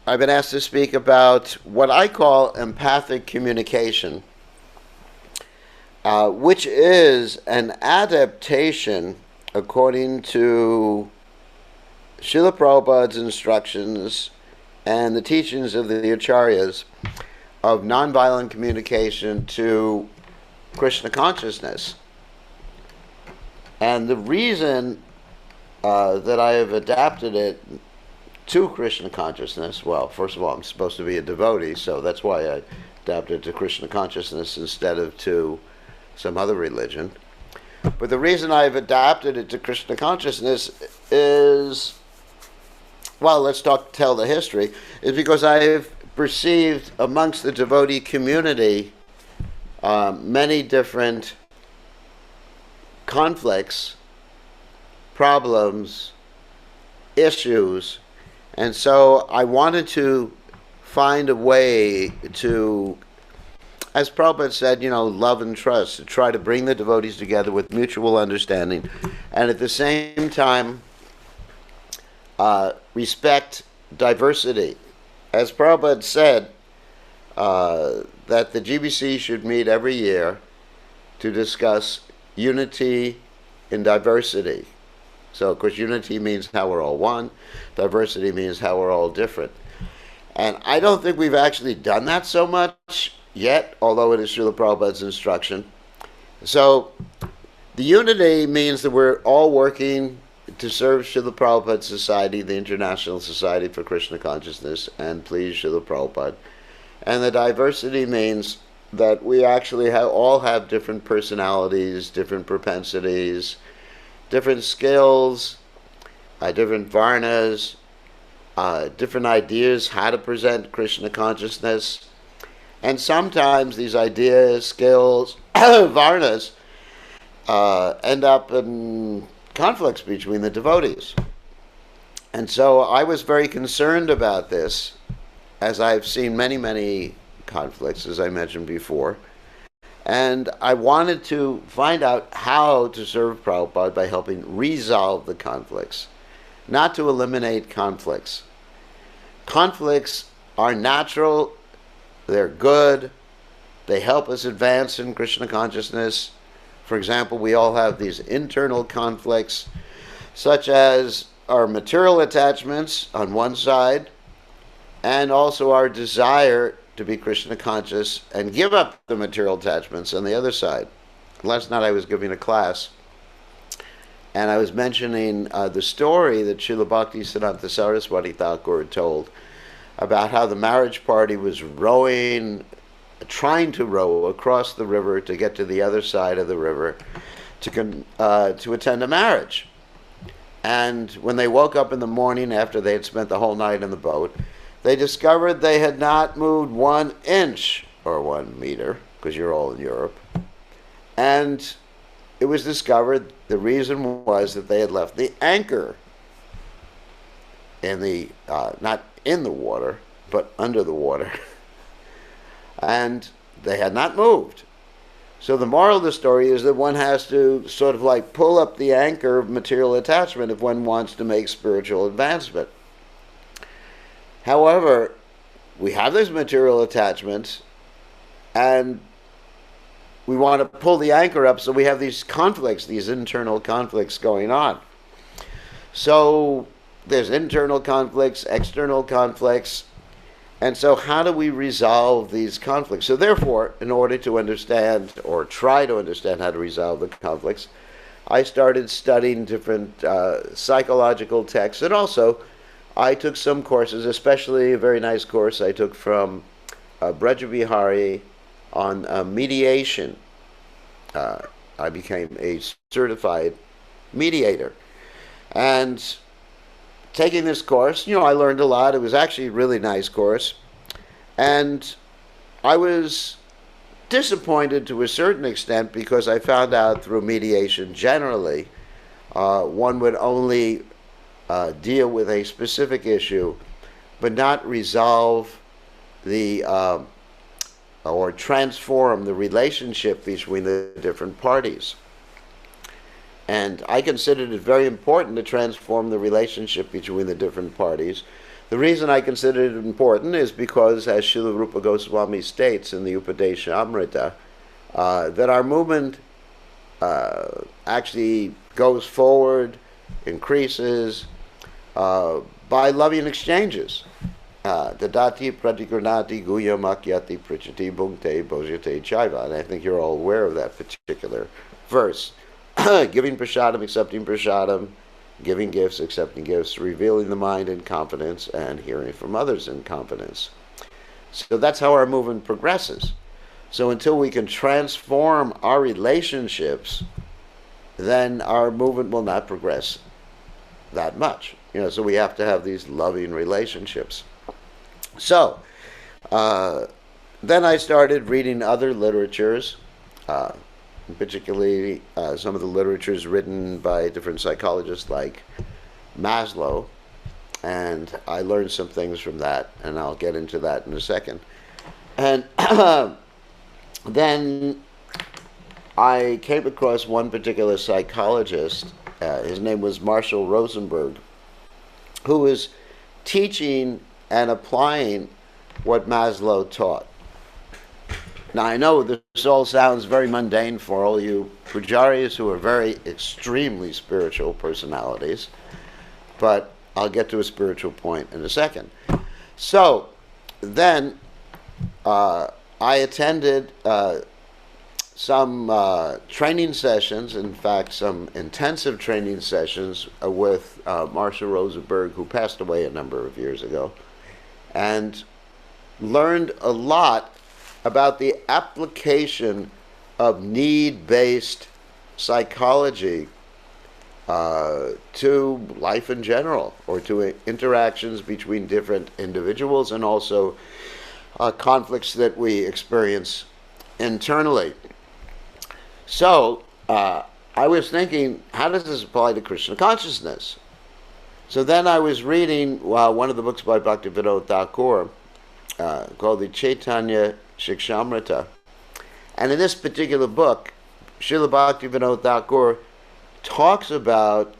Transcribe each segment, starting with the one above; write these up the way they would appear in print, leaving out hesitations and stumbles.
I've been asked to speak about what I call empathic communication, which is an adaptation, according to Srila Prabhupada's instructions and the teachings of the Acharyas, of nonviolent communication to Krishna consciousness. And the reason that I have adapted it to Krishna consciousness, well, first of all, I'm supposed to be a devotee, so that's why I adapted it to Krishna consciousness instead of to some other religion. But the reason I've adapted it to Krishna consciousness is, well, let's tell the history, is because I've perceived amongst the devotee community many different conflicts, problems, issues, and so I wanted to find a way to, as Prabhupada said, love and trust, to try to bring the devotees together with mutual understanding, and at the same time respect diversity. As Prabhupada said, that the GBC should meet every year to discuss unity in diversity. So, of course, unity means how we're all one. Diversity means how we're all different. And I don't think we've actually done that so much yet, although it is Srila Prabhupada's instruction. So, the unity means that we're all working to serve Srila Prabhupada's society, the International Society for Krishna Consciousness, and please Srila Prabhupada. And the diversity means that we actually all have different personalities, different propensities, different skills, different varnas, different ideas how to present Krishna consciousness. And sometimes these ideas, skills, varnas end up in conflicts between the devotees. And so I was very concerned about this, as I've seen many, many conflicts, as I mentioned before. And I wanted to find out how to serve Prabhupada by helping resolve the conflicts, not to eliminate conflicts. Conflicts are natural, they're good, they help us advance in Krishna consciousness. For example, we all have these internal conflicts, such as our material attachments on one side, and also our desire to be Krishna conscious and give up the material attachments on the other side. Last night I was giving a class, and I was mentioning the story that Srila Bhaktisiddhanta Saraswati Thakur told about how the marriage party was trying to row across the river to get to the other side of the river to attend a marriage. And when they woke up in the morning after they had spent the whole night in the boat, they discovered they had not moved 1 inch or 1 meter, because you're all in Europe. And it was discovered the reason was that they had left the anchor in the, not in the water, but under the water. And they had not moved. So the moral of the story is that one has to sort of like pull up the anchor of material attachment if one wants to make spiritual advancement. However, we have these material attachments, and we want to pull the anchor up, so we have these conflicts, these internal conflicts going on. So there's internal conflicts, external conflicts, and so how do we resolve these conflicts? So therefore, in order to understand, or try to understand how to resolve the conflicts, I started studying different psychological texts, and also I took some courses, especially a very nice course I took from Braja Vihari on mediation. I became a certified mediator. And taking this course, I learned a lot. It was actually a really nice course. And I was disappointed to a certain extent because I found out through mediation generally, one would only deal with a specific issue, but not resolve the or transform the relationship between the different parties. And I considered it very important to transform the relationship between the different parties, The reason I consider it important is because, as Srila Rupa Goswami states in the Upadeshamrita, that our movement actually goes forward, increases, by loving exchanges. Dadati pratigurnati guyamakyati prichati bhungte bhojate chaiva. And I think you're all aware of that particular verse. Giving prasadam, accepting prasadam, giving gifts, accepting gifts, revealing the mind in confidence, and hearing from others in confidence. So that's how our movement progresses. So until we can transform our relationships, then our movement will not progress that much. So we have to have these loving relationships. So then I started reading other literatures, particularly some of the literatures written by different psychologists like Maslow, and I learned some things from that, and I'll get into that in a second. And then I came across one particular psychologist. His name was Marshall Rosenberg, who was teaching and applying what Maslow taught. Now, I know this all sounds very mundane for all you Pujaris who are very extremely spiritual personalities, but I'll get to a spiritual point in a second. So then I attended some training sessions, in fact, some intensive training sessions with Marshall Rosenberg, who passed away a number of years ago, and learned a lot about the application of need-based psychology to life in general, or to interactions between different individuals, and also conflicts that we experience internally. So I was thinking, how does this apply to Krishna consciousness? So then I was reading one of the books by Bhaktivinoda Thakur called the Chaitanya Shikshamrita. And in this particular book, Srila Bhaktivinoda Thakur talks about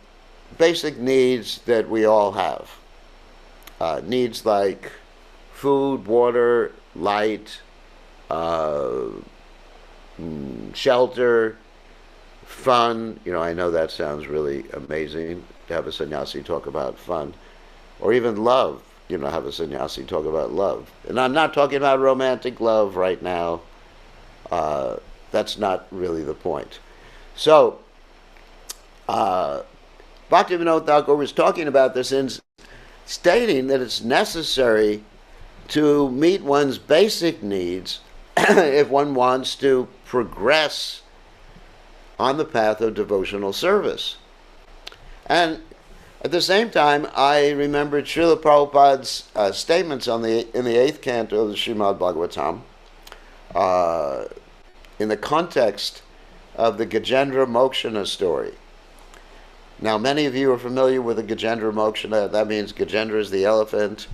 basic needs that we all have. Needs like food, water, light, shelter, fun. I know that sounds really amazing to have a sannyasi talk about fun. Or even love. Have a sannyasi talk about love. And I'm not talking about romantic love right now. That's not really the point. So, Bhaktivinoda Thakur was talking about this in stating that it's necessary to meet one's basic needs if one wants to progress on the path of devotional service. And at the same time, I remembered Srila Prabhupada's statements in the 8th canto of the Srimad Bhagavatam in the context of the Gajendra Mokshana story. Now, many of you are familiar with the Gajendra Mokshana. That means Gajendra is the elephant.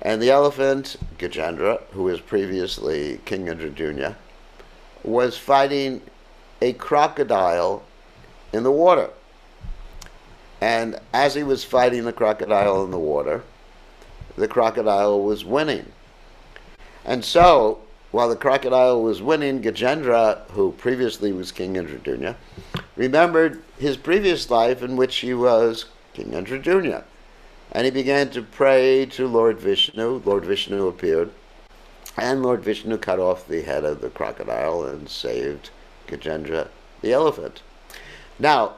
And the elephant, Gajendra, who was previously King Indradyumna, was fighting a crocodile in the water. And as he was fighting the crocodile in the water, the crocodile was winning. And so, while the crocodile was winning, Gajendra, who previously was King Indradyumna, remembered his previous life in which he was King Indradyumna. And he began to pray to Lord Vishnu. Lord Vishnu appeared, and Lord Vishnu cut off the head of the crocodile and saved Gajendra the elephant. Now,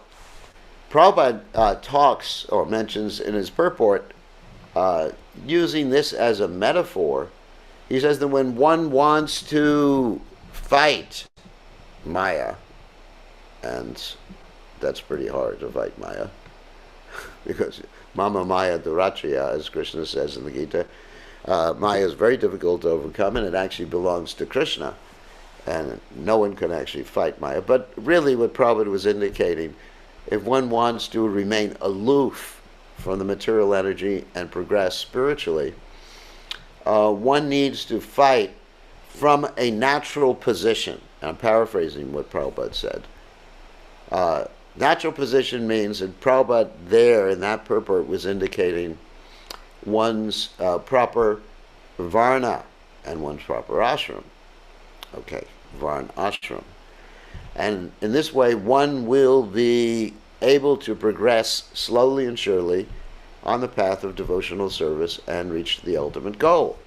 Prabhupada talks or mentions in his purport, using this as a metaphor, he says that when one wants to fight Maya, and that's pretty hard to fight Maya, because Mama Maya Durachya, as Krishna says in the Gita, Maya is very difficult to overcome, and it actually belongs to Krishna, and no one can actually fight Maya. But really what Prabhupada was indicating, if one wants to remain aloof from the material energy and progress spiritually, one needs to fight from a natural position. And I'm paraphrasing what Prabhupada said. Natural position means, and Prabhupada there in that purport was indicating one's proper varna and one's proper ashram. Okay, varna ashram. And in this way, one will be able to progress slowly and surely on the path of devotional service and reach the ultimate goal.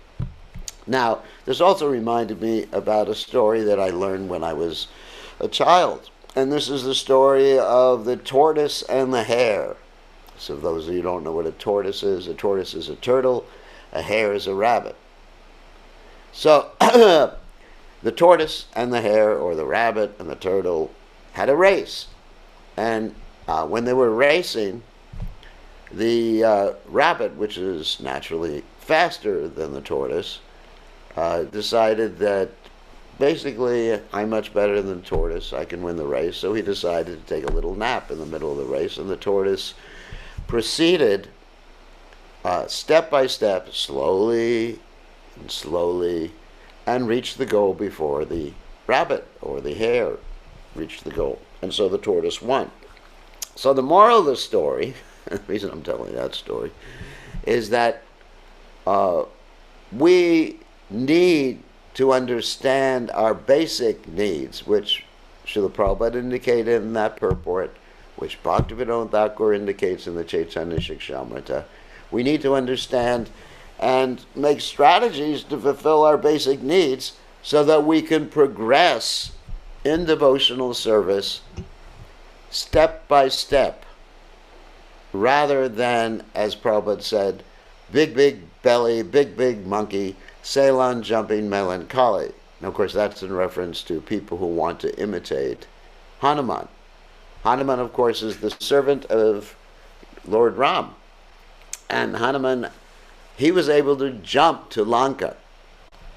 Now, this also reminded me about a story that I learned when I was a child. And this is the story of the tortoise and the hare. So those of you who don't know what a tortoise is a turtle, a hare is a rabbit. So the tortoise and the hare, or the rabbit and the turtle, had a race. And when they were racing, the rabbit, which is naturally faster than the tortoise, decided that basically I'm much better than the tortoise, I can win the race. So he decided to take a little nap in the middle of the race, and the tortoise proceeded step by step, slowly and slowly, and reached the goal before the rabbit or the hare reached the goal. And so the tortoise won. So the moral of the story, the reason I'm telling you that story, is that we need to understand our basic needs, which Srila Prabhupada indicated in that purport, which Bhaktivinoda Thakur indicates in the Chaitanya Shikshamrita. We need to understand and make strategies to fulfill our basic needs so that we can progress in devotional service step by step, rather than, as Prabhupada said, big belly, big monkey, Ceylon jumping melancholy. And of course that's in reference to people who want to imitate Hanuman. Hanuman, of course, is the servant of Lord Ram. And Hanuman, he was able to jump to Lanka.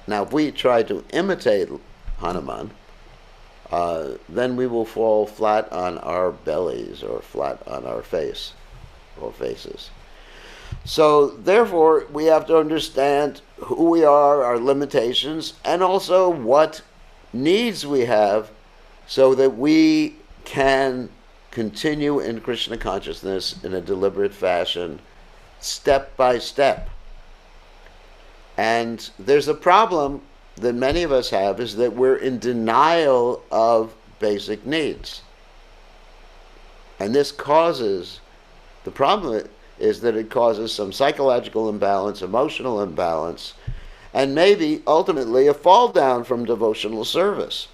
Now, if we try to imitate Hanuman, then we will fall flat on our bellies or flat on our face or faces. So, therefore, we have to understand who we are, our limitations, and also what needs we have so that we can continue in Krishna consciousness in a deliberate fashion, step by step. And there's a problem that many of us have, is that we're in denial of basic needs. And this causes, the problem is that it causes some psychological imbalance, emotional imbalance, and maybe ultimately a fall down from devotional service.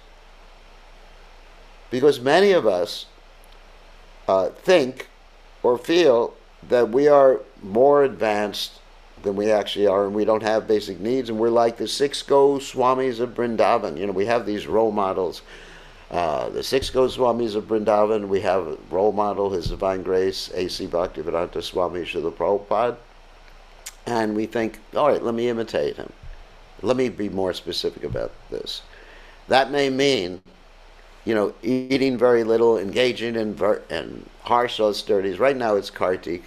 Because many of us think or feel that we are more advanced than we actually are, and we don't have basic needs, and we're like the 6 Goswamis of Vrindavan. You know, we have these role models. The 6 Goswamis of Vrindavan, we have a role model, His Divine Grace, A.C. Bhaktivedanta Swami Srila Prabhupada, and we think, all right, let me imitate him. Let me be more specific about this. That may mean, you know, eating very little, engaging in harsh austerities. Right now it's Kartik,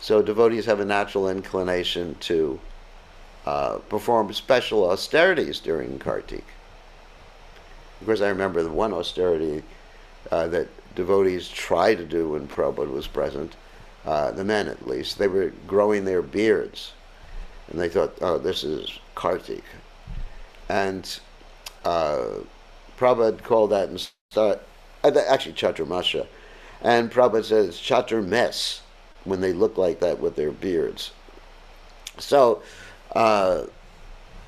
so devotees have a natural inclination to perform special austerities during Kartik. Of course, I remember the one austerity that devotees tried to do when Prabhupada was present, the men at least. They were growing their beards, and they thought, oh, this is Kartik. And Prabhupada called that actually Chaturmasha. And Prabhupada says Chaturmes, when they look like that with their beards. So, you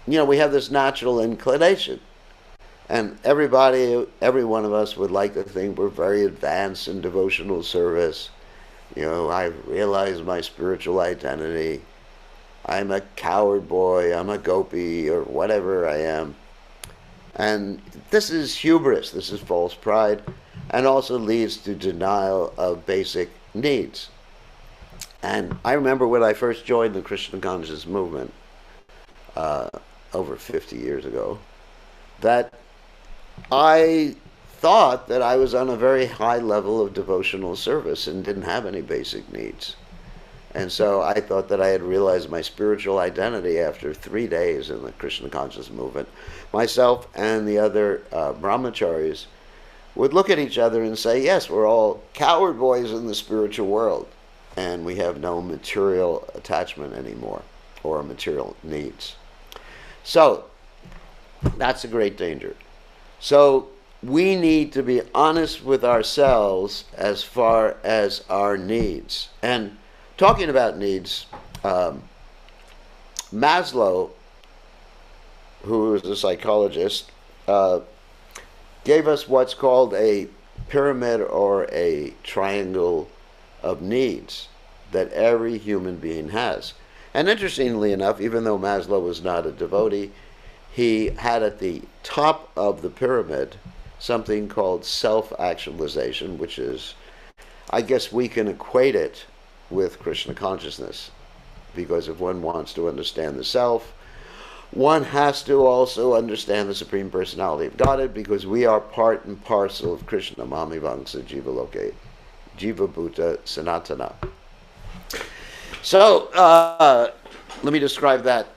know, we have this natural inclination. And every one of us would like to think we're very advanced in devotional service. You know, I've realized my spiritual identity. I'm a coward boy, I'm a gopi, or whatever I am. And this is hubris, this is false pride, and also leads to denial of basic needs. And I remember when I first joined the Krishna consciousness movement over 50 years ago, that I thought that I was on a very high level of devotional service and didn't have any basic needs. And so I thought that I had realized my spiritual identity after 3 days in the Krishna consciousness movement. Myself and the other brahmacharis would look at each other and say, yes, we're all coward boys in the spiritual world. and we have no material attachment anymore or material needs. So that's a great danger. So we need to be honest with ourselves as far as our needs. And talking about needs, Maslow, who is a psychologist, gave us what's called a pyramid or a triangle of needs that every human being has. And interestingly enough, even though Maslow was not a devotee, he had at the top of the pyramid something called self-actualization, which is, I guess we can equate it with Krishna consciousness, because if one wants to understand the self, one has to also understand the Supreme Personality of Godhead, because we are part and parcel of Krishna, Mami Vangsa Jiva Loke, Jiva Bhuta Sanatana. So, let me describe that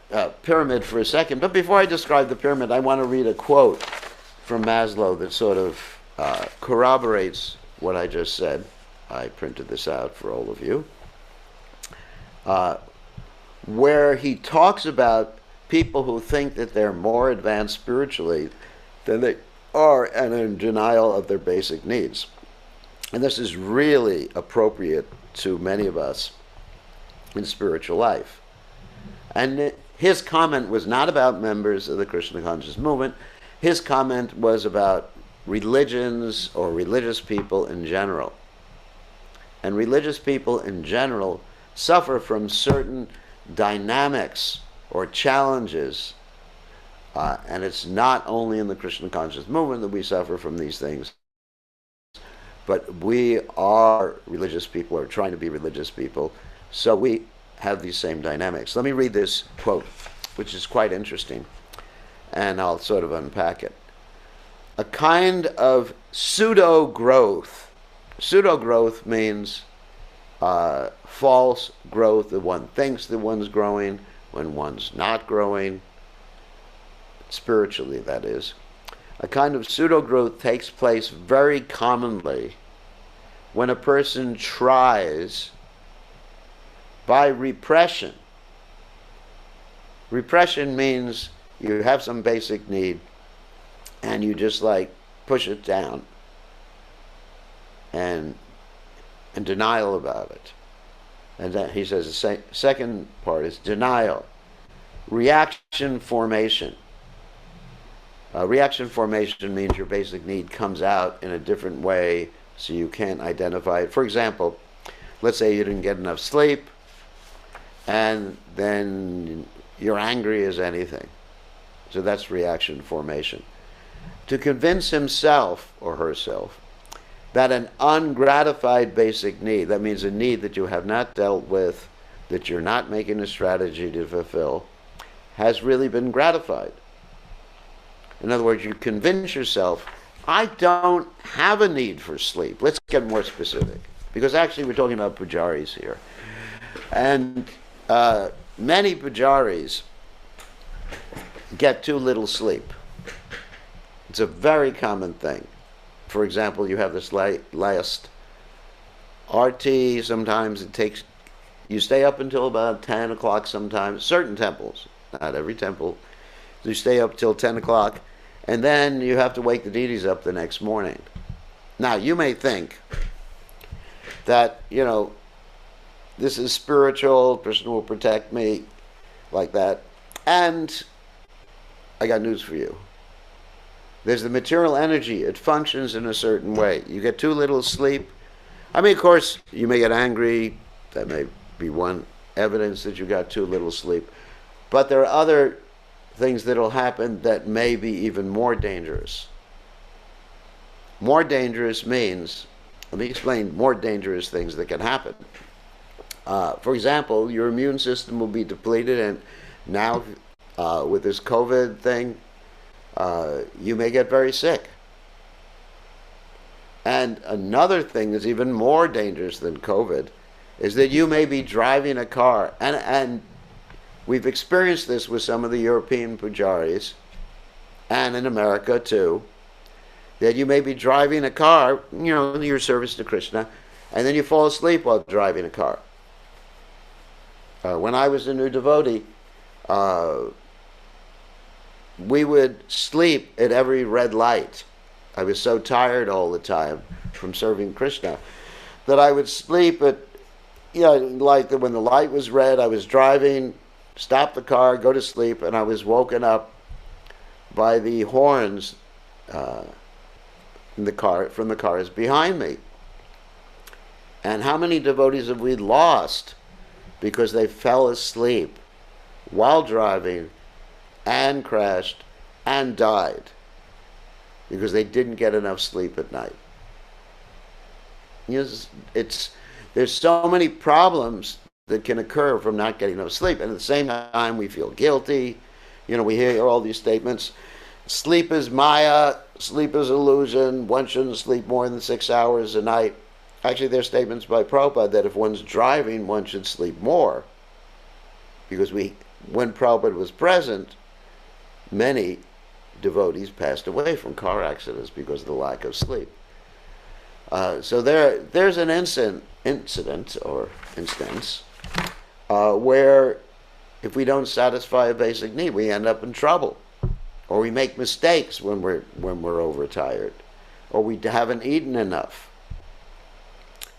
pyramid for a second. But before I describe the pyramid, I want to read a quote from Maslow that sort of corroborates what I just said. I printed this out for all of you. Where he talks about people who think that they're more advanced spiritually than they are and are in denial of their basic needs. And this is really appropriate to many of us in spiritual life. And his comment was not about members of the Krishna conscious movement. His comment was about religions or religious people in general. And religious people in general suffer from certain dynamics or challenges. And it's not only in the Krishna conscious movement that we suffer from these things, but we are religious people, or trying to be religious people, so we have these same dynamics. Let me read this quote, which is quite interesting, and I'll sort of unpack it. A kind of pseudo-growth. Pseudo-growth means false growth, that one thinks that one's growing when one's not growing, spiritually that is. A kind of pseudo-growth takes place very commonly when a person tries by repression. Repression means you have some basic need and you just like push it down and denial about it. And then he says the second part is denial. Reaction formation. Reaction formation means your basic need comes out in a different way so you can't identify it. For example, let's say you didn't get enough sleep and then you're angry as anything. So that's reaction formation. To convince himself or herself that an ungratified basic need, that means a need that you have not dealt with, that you're not making a strategy to fulfill, has really been gratified. In other words, you convince yourself, I don't have a need for sleep. Let's get more specific, because actually we're talking about Pujaris here. And many Pujaris get too little sleep. It's a very common thing. For example, you have this last RT, sometimes it takes, you stay up until about 10 o'clock sometimes, certain temples, not every temple, you stay up till 10 o'clock, and then you have to wake the deities up the next morning. Now, you may think that, you know, this is spiritual, Krishna will protect me, like that. And I got news for you. There's the material energy. It functions in a certain way. You get too little sleep. I mean, of course, you may get angry. That may be one evidence that you got too little sleep. But there are other things that will happen that may be even more dangerous. More dangerous means, let me explain more dangerous things that can happen. For example, your immune system will be depleted, and now with this COVID thing, you may get very sick. And another thing that's even more dangerous than COVID is that you may be driving a car, and we've experienced this with some of the European Pujaris, and in America too, that you may be driving a car, you know, in your service to Krishna, and then you fall asleep while driving a car. When I was a new devotee, we would sleep at every red light. I was so tired all the time from serving Krishna that I would sleep at, like when the light was red, I was driving, stop the car, go to sleep, and I was woken up by the horns in the car, from the cars behind me. And how many devotees have we lost because they fell asleep while driving and crashed and died because they didn't get enough sleep at night? There's so many problems that can occur from not getting enough sleep, and at the same time we feel guilty. We hear all these statements: sleep is maya, sleep is illusion, one shouldn't sleep more than 6 hours a night. Actually, there's statements by Prabhupada that if one's driving, one should sleep more, because when Prabhupada was present, many devotees passed away from car accidents because of the lack of sleep. So there's an incident or instance where if we don't satisfy a basic need, we end up in trouble, or we make mistakes when we're overtired, or we haven't eaten enough.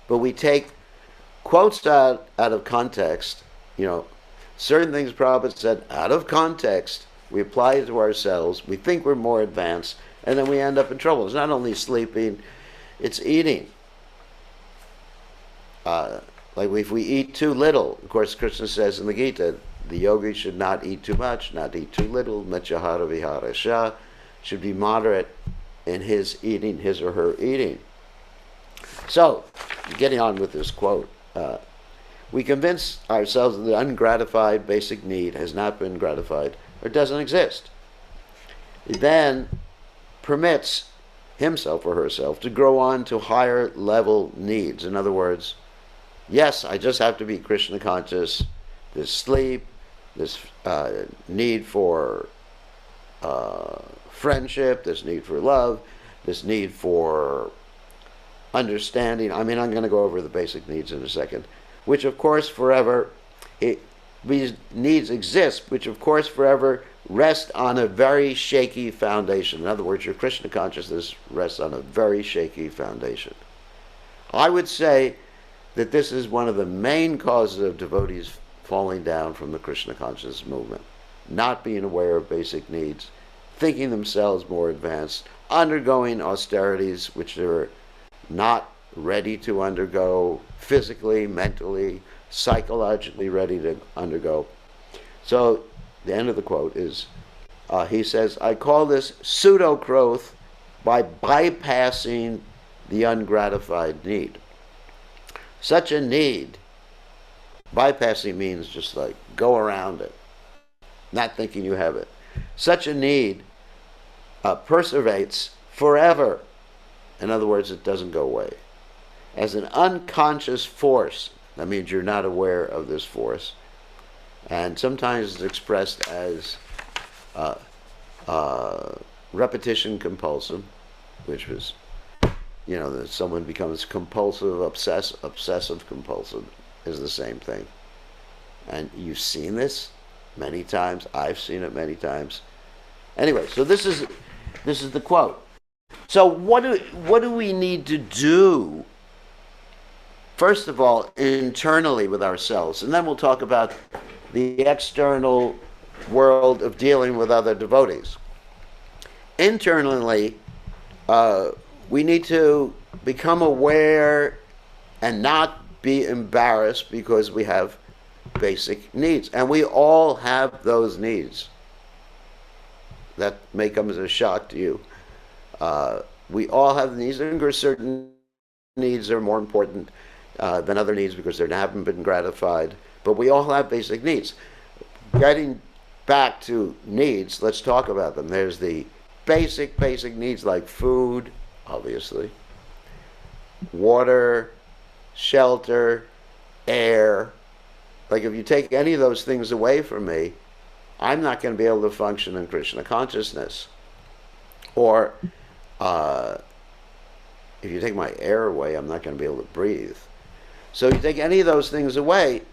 But we take quotes out of context. Certain things Prabhupada said out of context, we apply it to ourselves, we think we're more advanced, and then we end up in trouble. It's not only sleeping, it's eating. Like if we eat too little, of course Krishna says in the Gita, the yogi should not eat too much, not eat too little, machahara viharasha, should be moderate in his eating, his or her eating. So, getting on with this quote, we convince ourselves that the ungratified basic need has not been gratified or doesn't exist. He then permits himself or herself to grow on to higher level needs. In other words, yes, I just have to be Krishna conscious. This sleep, this need for friendship, this need for love, this need for understanding. I'm going to go over the basic needs in a second, which of course forever, these needs exist, which of course forever rest on a very shaky foundation. In other words, your Krishna consciousness rests on a very shaky foundation. I would say that this is one of the main causes of devotees falling down from the Krishna consciousness movement. Not being aware of basic needs, thinking themselves more advanced, undergoing austerities which they're not ready to undergo physically, mentally, psychologically ready to undergo. So the end of the quote is, he says, I call this pseudo-growth by bypassing the ungratified need. Such a need, bypassing means just like go around it, not thinking you have it. Such a need perseveres forever. In other words, it doesn't go away. As an unconscious force, that means you're not aware of this force. And sometimes it's expressed as repetition compulsive, which was, that someone becomes compulsive, obsessive compulsive is the same thing. And you've seen this many times. I've seen it many times. Anyway, so this is the quote. So what do we need to do? First of all, internally with ourselves, and then we'll talk about the external world of dealing with other devotees. Internally, we need to become aware and not be embarrassed because we have basic needs. And we all have those needs. That may come as a shock to you. We all have needs, and certain needs are more important than other needs because they haven't been gratified. But we all have basic needs. Getting back to needs, let's talk about them. There's the basic needs like food, obviously, water, shelter, air. Like if you take any of those things away from me, I'm not going to be able to function in Krishna consciousness. Or, if you take my air away, I'm not going to be able to breathe. So you take any of those things away,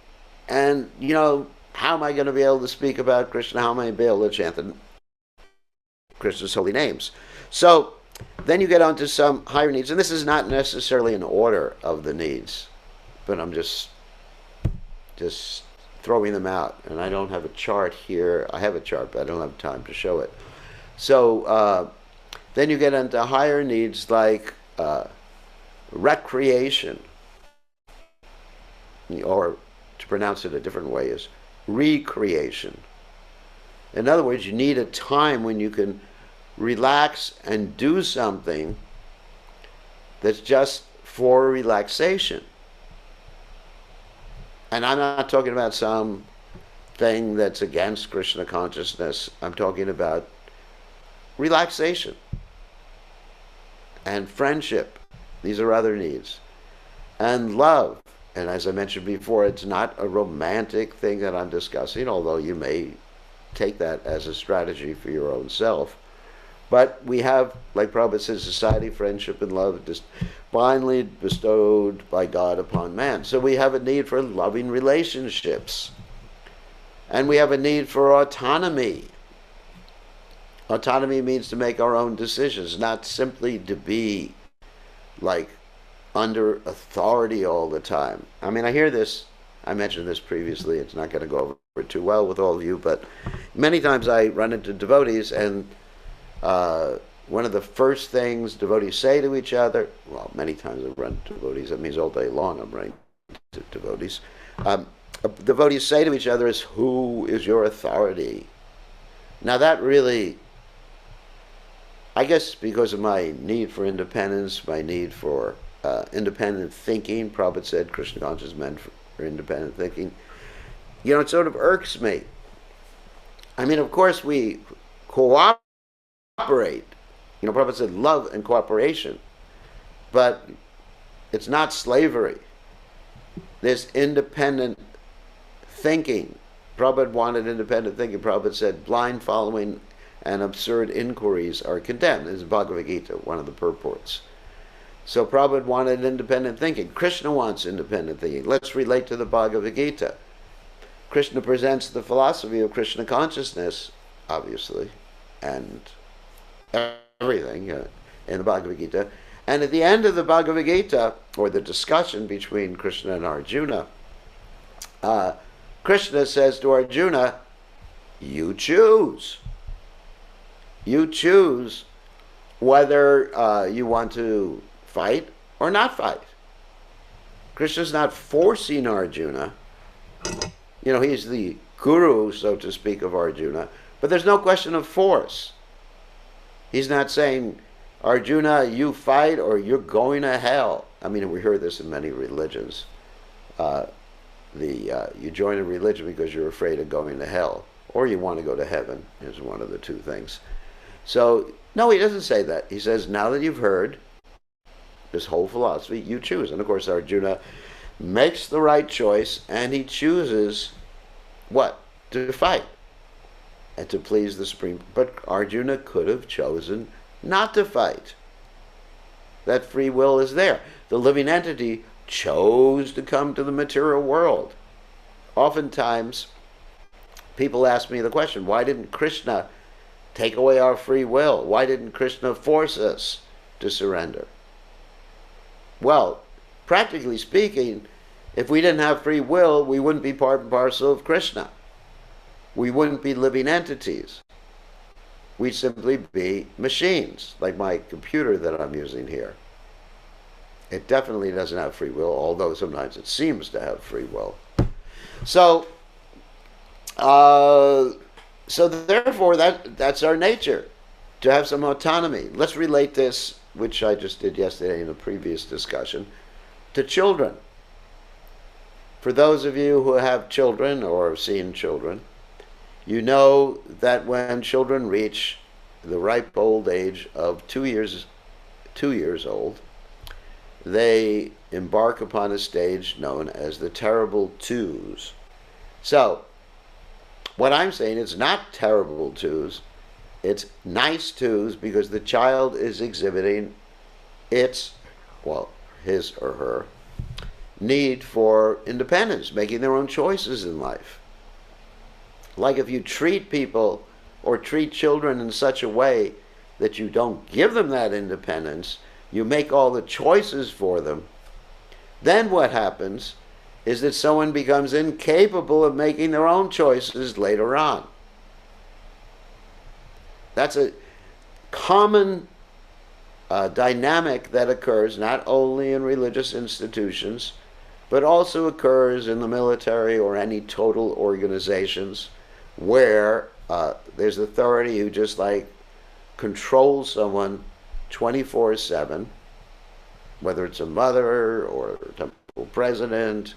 and, you know, how am I going to be able to speak about Krishna? How am I going to be able to chant Krishna's holy names? So then you get onto some higher needs, and this is not necessarily an order of the needs, but I'm just throwing them out. And I don't have a chart here. I have a chart, but I don't have time to show it. So then you get into higher needs like recreation, or to pronounce it a different way is recreation. In other words, you need a time when you can relax and do something that's just for relaxation. And I'm not talking about some thing that's against Krishna consciousness. I'm talking about relaxation and friendship. These are other needs. And love. And as I mentioned before, it's not a romantic thing that I'm discussing, although you may take that as a strategy for your own self. But we have, like Prabhupada says, society, friendship, and love divinely bestowed by God upon man. So we have a need for loving relationships. And we have a need for autonomy. Autonomy means to make our own decisions, not simply to be like under authority all the time. I mean, I hear this, I mentioned this previously, it's not going to go over too well with all of you, but many times I run into devotees, and one of the first things devotees say to each other, well, many times I run into devotees, that means all day long I'm running to devotees. Devotees say to each other is, who is your authority? Now that really, I guess because of my need for independence, my need for independent thinking, Prabhupada said Krishna consciousness is meant for independent thinking, you know, it sort of irks me. I mean, of course we cooperate. You know, Prabhupada said love and cooperation, but it's not slavery. There's independent thinking. Prabhupada wanted independent thinking. Prabhupada said blind following and absurd inquiries are condemned. This is Bhagavad Gita, one of the purports. So Prabhupada wanted independent thinking. Krishna wants independent thinking. Let's relate to the Bhagavad Gita. Krishna presents the philosophy of Krishna consciousness, obviously, and everything in the Bhagavad Gita. And at the end of the Bhagavad Gita, or the discussion between Krishna and Arjuna, Krishna says to Arjuna, you choose. You choose whether you want to fight or not fight. Krishna's not forcing Arjuna. You know, he's the guru, so to speak, of Arjuna, but there's no question of force. He's not saying, Arjuna, you fight or you're going to hell. I mean, we hear this in many religions. You join a religion because you're afraid of going to hell, or you want to go to heaven, is one of the two things. So, no, he doesn't say that. He says, now that you've heard this whole philosophy, you choose. And of course, Arjuna makes the right choice, and he chooses what? To fight and to please the Supreme. But Arjuna could have chosen not to fight. That free will is there. The living entity chose to come to the material world. Oftentimes, people ask me the question, why didn't Krishna take away our free will? Why didn't Krishna force us to surrender? Well, practically speaking, if we didn't have free will, we wouldn't be part and parcel of Krishna. We wouldn't be living entities. We'd simply be machines, like my computer that I'm using here. It definitely doesn't have free will, although sometimes it seems to have free will. So therefore, that's our nature, to have some autonomy. Let's relate this, which I just did yesterday in a previous discussion, to children. For those of you who have children or have seen children, you know that when children reach the ripe old age of 2 years old, they embark upon a stage known as the terrible twos. So, what I'm saying is not terrible twos, it's nice twos, because the child is exhibiting its well, his or her need for independence, making their own choices in life. Like if you treat people or treat children in such a way that you don't give them that independence, you make all the choices for them, then what happens is that someone becomes incapable of making their own choices later on. That's a common dynamic that occurs not only in religious institutions, but also occurs in the military or any total organizations where there's authority who just like controls someone 24/7, whether it's a mother or a temple president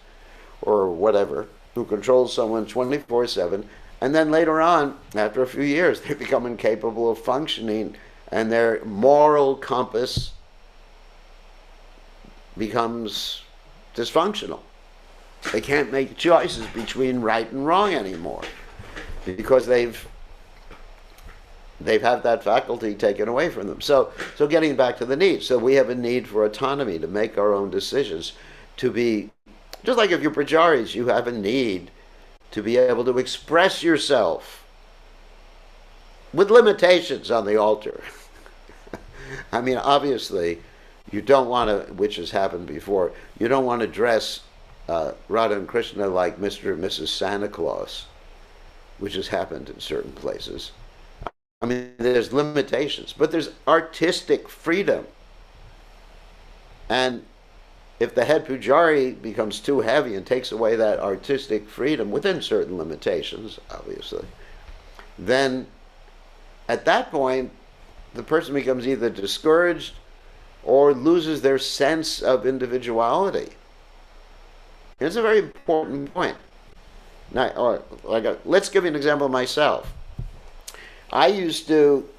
or whatever, who controls someone 24/7, and then later on, after a few years, they become incapable of functioning, and their moral compass becomes dysfunctional. They can't make choices between right and wrong anymore because they've had that faculty taken away from them. So getting back to the need. So we have a need for autonomy, to make our own decisions, to be, just like if you're Pujaris, you have a need to be able to express yourself with limitations on the altar. I mean, obviously, you don't want to, which has happened before, you don't want to dress Radha and Krishna like Mr. and Mrs. Santa Claus, which has happened in certain places. I mean, there's limitations, but there's artistic freedom. And if the head pujari becomes too heavy and takes away that artistic freedom, within certain limitations, obviously, then at that point, the person becomes either discouraged or loses their sense of individuality. And it's a very important point. Now, let's give you an example of myself. I used to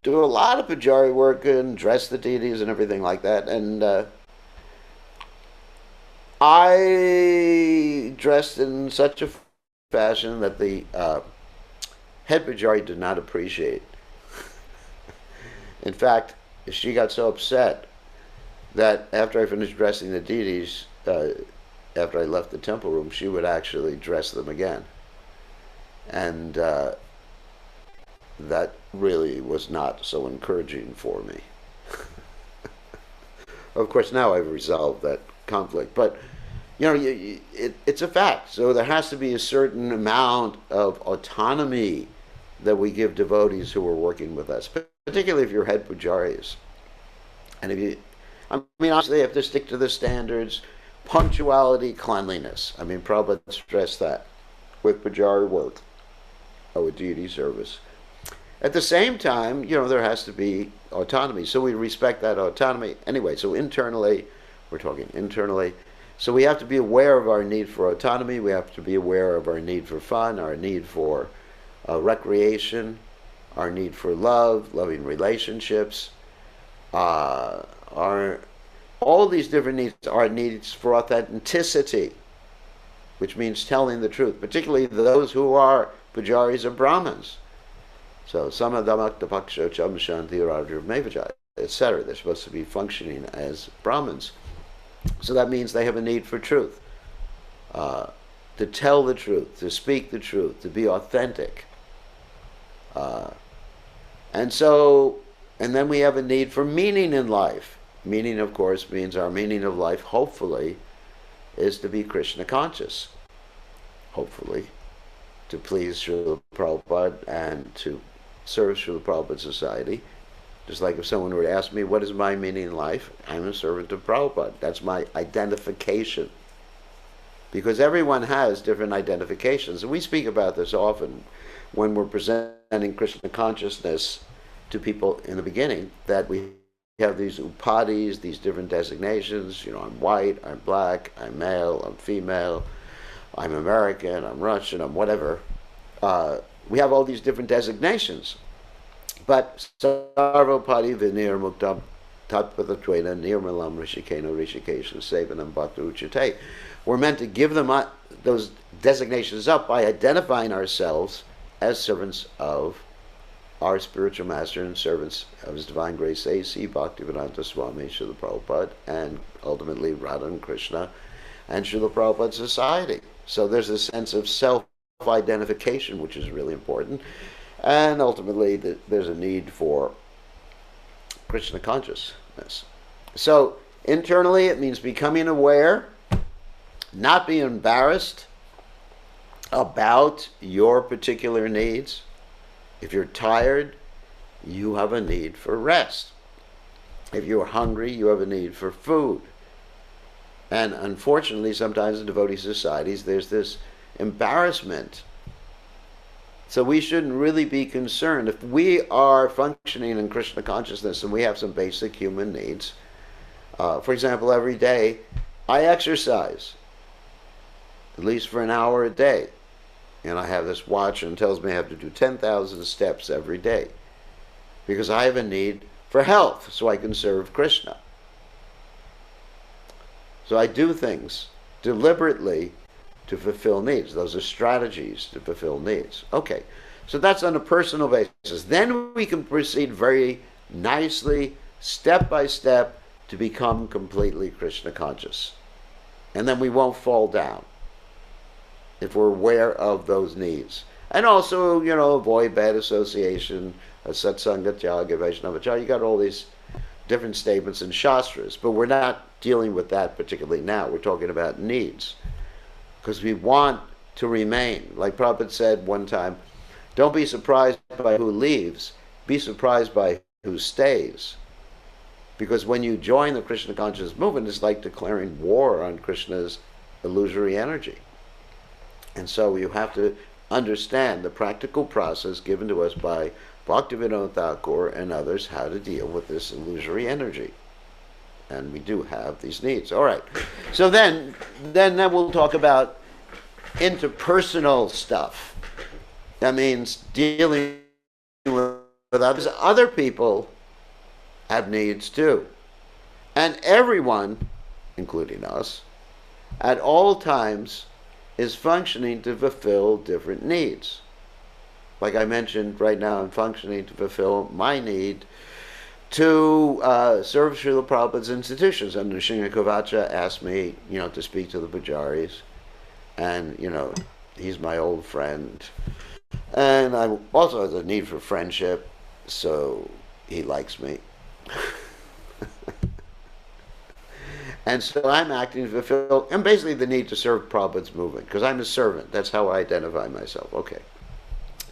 do a lot of pujari work and dress the deities and everything like that, and I dressed in such a fashion that the head pujari did not appreciate. In fact, she got so upset that after I finished dressing the deities, after I left the temple room, she would actually dress them again. And that really was not so encouraging for me. Of course, now I've resolved that conflict, but you know, it's a fact. So there has to be a certain amount of autonomy that we give devotees who are working with us, particularly if you're head pujaris. And if you, I mean, obviously, they have to stick to the standards, punctuality, cleanliness. I mean, Prabhupada stressed that with pujari work or with deity service. At the same time, you know, there has to be autonomy. So we respect that autonomy. Anyway, so internally, we're talking internally. So we have to be aware of our need for autonomy. We have to be aware of our need for fun, our need for recreation, our need for love, loving relationships. All these different needs are needs for authenticity, which means telling the truth, particularly those who are pujaris or brahmins. So samadhamakta paksha cham shanti radha mevajaya, etc. They're supposed to be functioning as brahmins. So that means they have a need for truth, to tell the truth, to speak the truth, to be authentic. And then we have a need for meaning in life. Meaning, of course, means our meaning of life, hopefully, is to be Krishna conscious. Hopefully, to please Srila Prabhupada and to serve Srila Prabhupada Society. Just like if someone were to ask me, what is my meaning in life? I'm a servant of Prabhupada. That's my identification. Because everyone has different identifications. And we speak about this often when we're presenting Krishna consciousness to people in the beginning, that we have these upadhis, these different designations. You know, I'm white, I'm black, I'm male, I'm female, I'm American, I'm Russian, I'm whatever. We have all these different designations. But sarvopadi vinir muktam tatpatattvena nirmalam rishikena rishikesha sevanam bhakta uchate. We're meant to give them those designations up by identifying ourselves as servants of our spiritual master and servants of His Divine Grace A.C. Bhaktivedanta Swami, Srila Prabhupada, and ultimately Radha and Krishna, and Srila Prabhupada Society. So there's a sense of self-identification, which is really important, and ultimately there's a need for Krishna consciousness. So internally, it means becoming aware, not being embarrassed about your particular needs. If you're tired, you have a need for rest. If you're hungry, you have a need for food. And unfortunately, sometimes in devotee societies, there's this embarrassment. So we shouldn't really be concerned. If we are functioning in Krishna consciousness and we have some basic human needs, for example, every day I exercise, at least for an hour a day. And I have this watch and it tells me I have to do 10,000 steps every day because I have a need for health so I can serve Krishna. So I do things deliberately to fulfill needs. Those are strategies to fulfill needs. Okay, so that's on a personal basis. Then we can proceed very nicely, step by step, to become completely Krishna conscious. And then we won't fall down if we're aware of those needs. And also, avoid bad association, satsanga, tyaga, vaishnava tyaga. You got all these different statements in Shastras, but we're not dealing with that particularly now. We're talking about needs. Because we want to remain. Like Prabhupada said one time, don't be surprised by who leaves, be surprised by who stays. Because when you join the Krishna conscious movement, it's like declaring war on Krishna's illusory energy. And so you have to understand the practical process given to us by Bhaktivinoda Thakur and others, how to deal with this illusory energy. And we do have these needs. All right. So then we'll talk about interpersonal stuff. That means dealing with others. Other people have needs too. And everyone, including us, at all times is functioning to fulfill different needs. Like I mentioned, right now I'm functioning to fulfill my need to serve Srila Prabhupada's institutions. And Nrsimha Kavacha asked me, to speak to the Pujaris. And, he's my old friend. And I also have a need for friendship, so he likes me. And so I'm acting to fulfill, and basically the need to serve Prabhupada's movement, because I'm a servant. That's how I identify myself. Okay.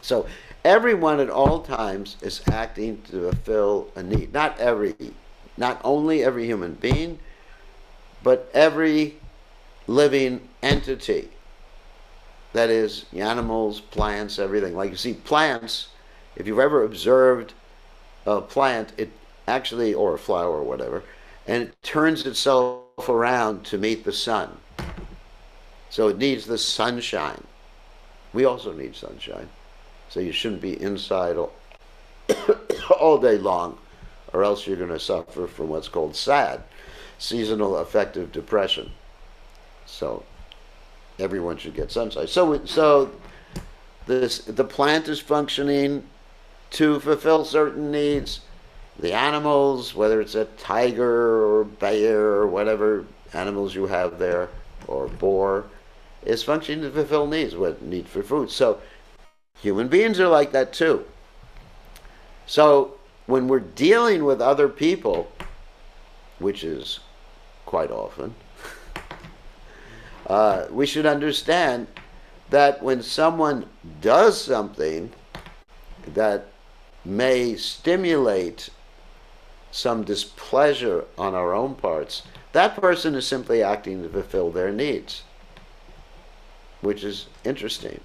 So everyone at all times is acting to fulfill a need. Not only every human being, but every living entity. That is, animals, plants, everything. Like you see, plants, if you've ever observed a plant, it actually, or a flower or whatever, and it turns itself around to meet the sun. So it needs the sunshine. We also need sunshine. So you shouldn't be inside all day long, or else you're going to suffer from what's called SAD, seasonal affective depression. So everyone should get sunshine. So the plant is functioning to fulfill certain needs. The animals, whether it's a tiger or bear or whatever animals you have there, or boar, is functioning to fulfill needs, what need for food. So human beings are like that too. So when we're dealing with other people, which is quite often, we should understand that when someone does something that may stimulate some displeasure on our own parts, that person is simply acting to fulfill their needs, which is interesting.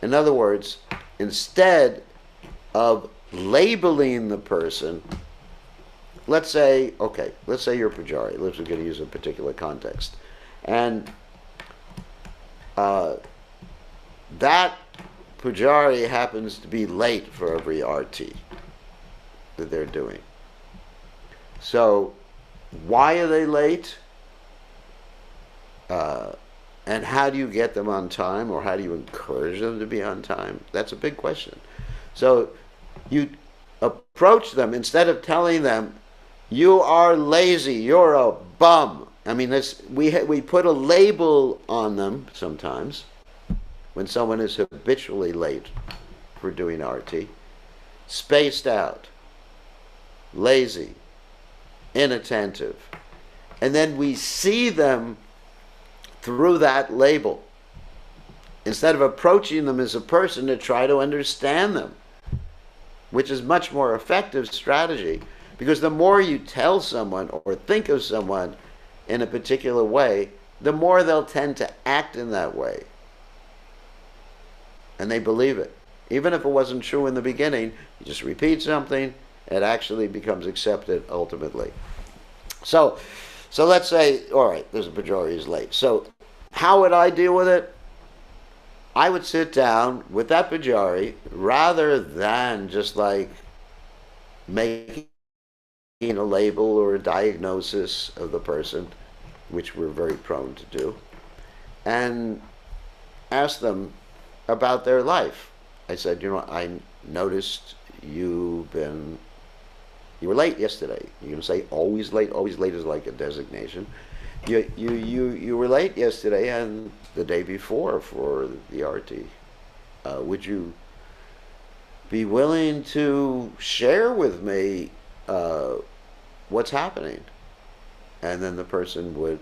In other words, instead of labeling the person, let's say you're a Pujari. We're going to use a particular context. And that Pujari happens to be late for every RT that they're doing. So why are they late? And how do you get them on time, or how do you encourage them to be on time? That's a big question. So You approach them instead of telling them, you are lazy, you're a bum. I mean, we put a label on them sometimes when someone is habitually late for doing RT. Spaced out, lazy, inattentive. And then we see them through that label instead of approaching them as a person to try to understand them, which is much more effective strategy, because the more you tell someone or think of someone in a particular way, the more they'll tend to act in that way. And they believe it. Even if it wasn't true in the beginning, you just repeat something, it actually becomes accepted ultimately. So let's say, all right, there's a Pujari is late. So how would I deal with it? I would sit down with that Pujari rather than just like making a label or a diagnosis of the person, which we're very prone to do, and ask them about their life. I said, you know, I noticed you were late yesterday. You're going to say always late? Always late is like a designation. You were late yesterday and the day before for the RT. Would you be willing to share with me what's happening? And then the person would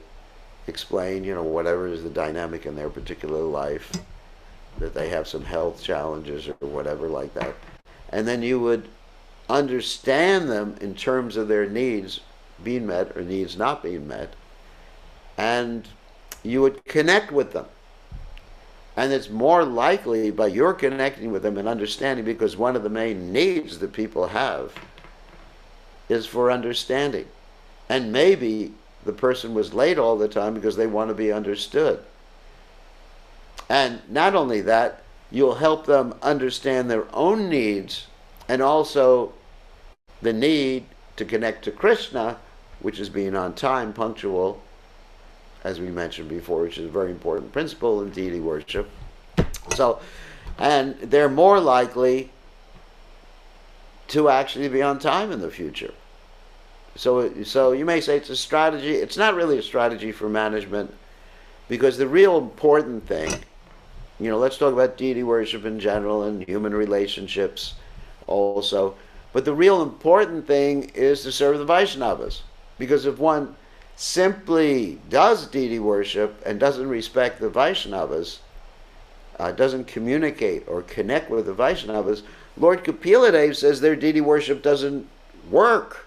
explain, you know, whatever is the dynamic in their particular life, that they have some health challenges or whatever like that. And then you would understand them in terms of their needs being met or needs not being met. And you would connect with them. And it's more likely by your connecting with them and understanding, because one of the main needs that people have is for understanding. And maybe the person was late all the time because they want to be understood. And not only that, you'll help them understand their own needs and also the need to connect to Krishna, which is being on time, punctual, as we mentioned before, which is a very important principle in deity worship. So, and they're more likely to actually be on time in the future. So you may say it's a strategy. It's not really a strategy for management, because the real important thing, you know, let's talk about deity worship in general and human relationships also. But the real important thing is to serve the Vaishnavas. Because if one simply does deity worship and doesn't respect the Vaishnavas, doesn't communicate or connect with the Vaishnavas, Lord Kapila says their deity worship doesn't work.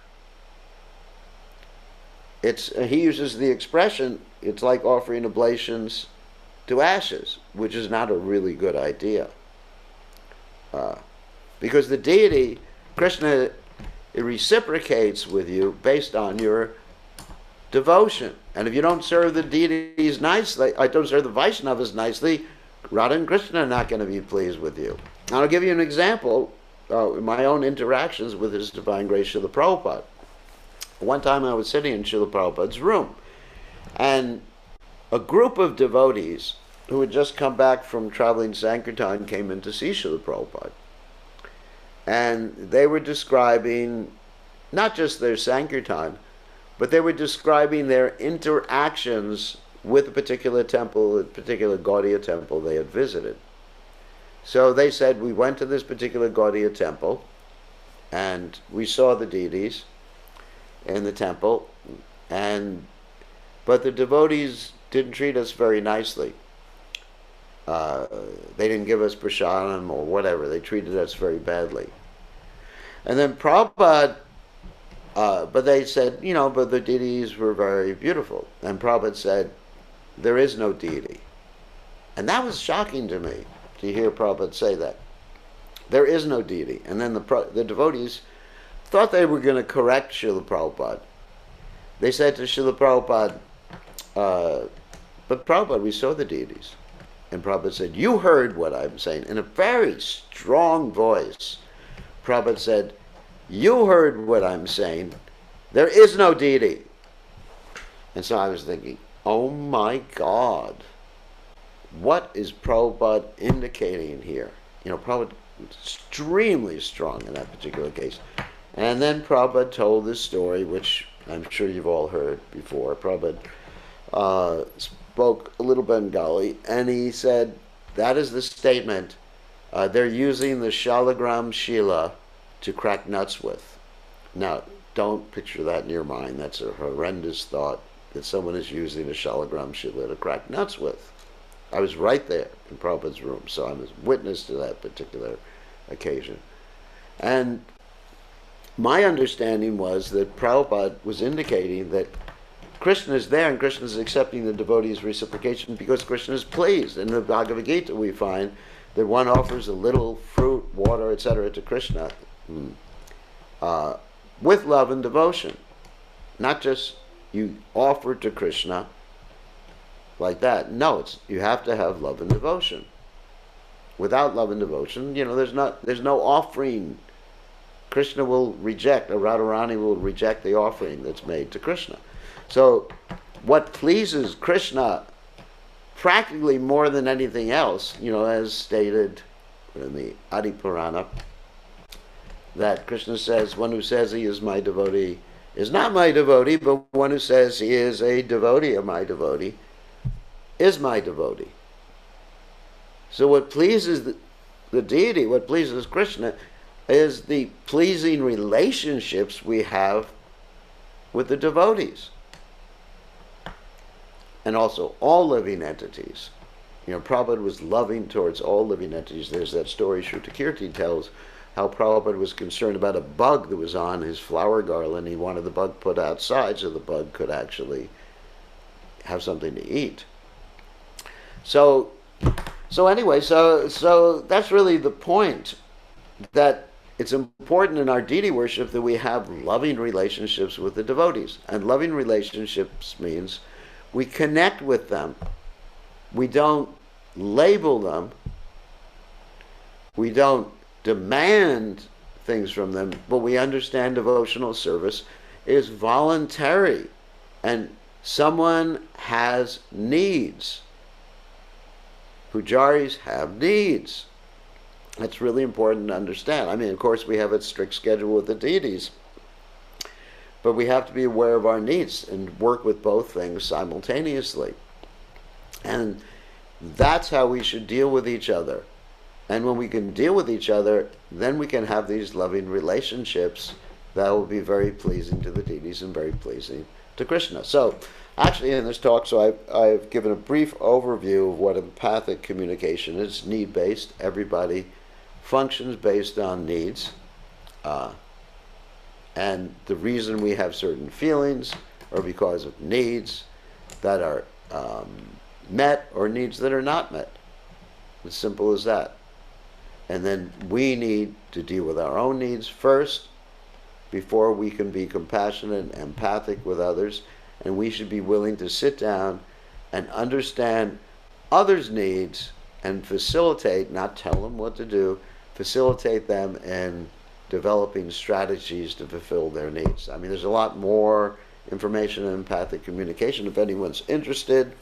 He uses the expression, it's like offering oblations to ashes, which is not a really good idea. Because the deity, Krishna, it reciprocates with you based on your devotion. And if you don't serve the deities nicely, don't serve the Vaishnavas nicely, Radha and Krishna are not going to be pleased with you. And I'll give you an example in my own interactions with His Divine Grace Srila Prabhupada. One time I was sitting in Srila Prabhupada's room, and a group of devotees who had just come back from traveling Sankirtan came in to see Srila Prabhupada. And they were describing not just their Sankirtan, but they were describing their interactions with a particular temple, a particular Gaudiya temple they had visited. So they said, we went to this particular Gaudiya temple, and we saw the deities in the temple, but the devotees didn't treat us very nicely. They didn't give us prasadam or whatever. They treated us very badly. And then Prabhupada, but they said, you know, but the deities were very beautiful. And Prabhupada said, there is no deity. And that was shocking to me, to hear Prabhupada say that. There is no deity. And then the devotees thought they were going to correct Srila Prabhupada. They said to Srila Prabhupada, but Prabhupada, we saw the deities. And Prabhupada said, you heard what I'm saying. In a very strong voice, Prabhupada said, you heard what I'm saying. There is no deity. And so I was thinking, oh my God, what is Prabhupada indicating here? You know, Prabhupada extremely strong in that particular case. And then Prabhupada told this story, which I'm sure you've all heard before. Prabhupada spoke a little Bengali, and he said, that is the statement, they're using the Shalagram Shila to crack nuts with. Now, don't picture that in your mind. That's a horrendous thought, that someone is using a Shalagram Shila to crack nuts with. I was right there in Prabhupada's room, so I was witness to that particular occasion. And my understanding was that Prabhupada was indicating that Krishna is there and Krishna is accepting the devotee's reciprocation because Krishna is pleased. In the Bhagavad Gita we find that one offers a little fruit, water, etc. to Krishna with love and devotion. Not just you offer to Krishna like that. No, you have to have love and devotion. Without love and devotion, there's no offering. Krishna will reject, a Radharani will reject the offering that's made to Krishna. So what pleases Krishna practically more than anything else, as stated in the Adi Purana, that Krishna says, one who says he is my devotee is not my devotee, but one who says he is a devotee of my devotee is my devotee. So what pleases the deity, what pleases Krishna, is the pleasing relationships we have with the devotees. And also all living entities. Prabhupada was loving towards all living entities. There's that story Shrutakirti tells, how Prabhupada was concerned about a bug that was on his flower garland. He wanted the bug put outside so the bug could actually have something to eat. So anyway, so that's really the point, that it's important in our deity worship that we have loving relationships with the devotees. And loving relationships means we connect with them. We don't label them. We don't demand things from them, but we understand devotional service is voluntary. And someone has needs. Pujaris have needs. That's really important to understand. I mean, of course, we have a strict schedule with the deities, but we have to be aware of our needs and work with both things simultaneously. And that's how we should deal with each other. And when we can deal with each other, then we can have these loving relationships that will be very pleasing to the deities and very pleasing to Krishna. So, actually in this talk, I've given a brief overview of what empathic communication is, need-based. Everybody functions based on needs. And the reason we have certain feelings are because of needs that are met or needs that are not met. As simple as that. And then we need to deal with our own needs first before we can be compassionate and empathic with others. And we should be willing to sit down and understand others' needs and facilitate, not tell them what to do, facilitate them in developing strategies to fulfill their needs. I mean, there's a lot more information on empathic communication. If anyone's interested,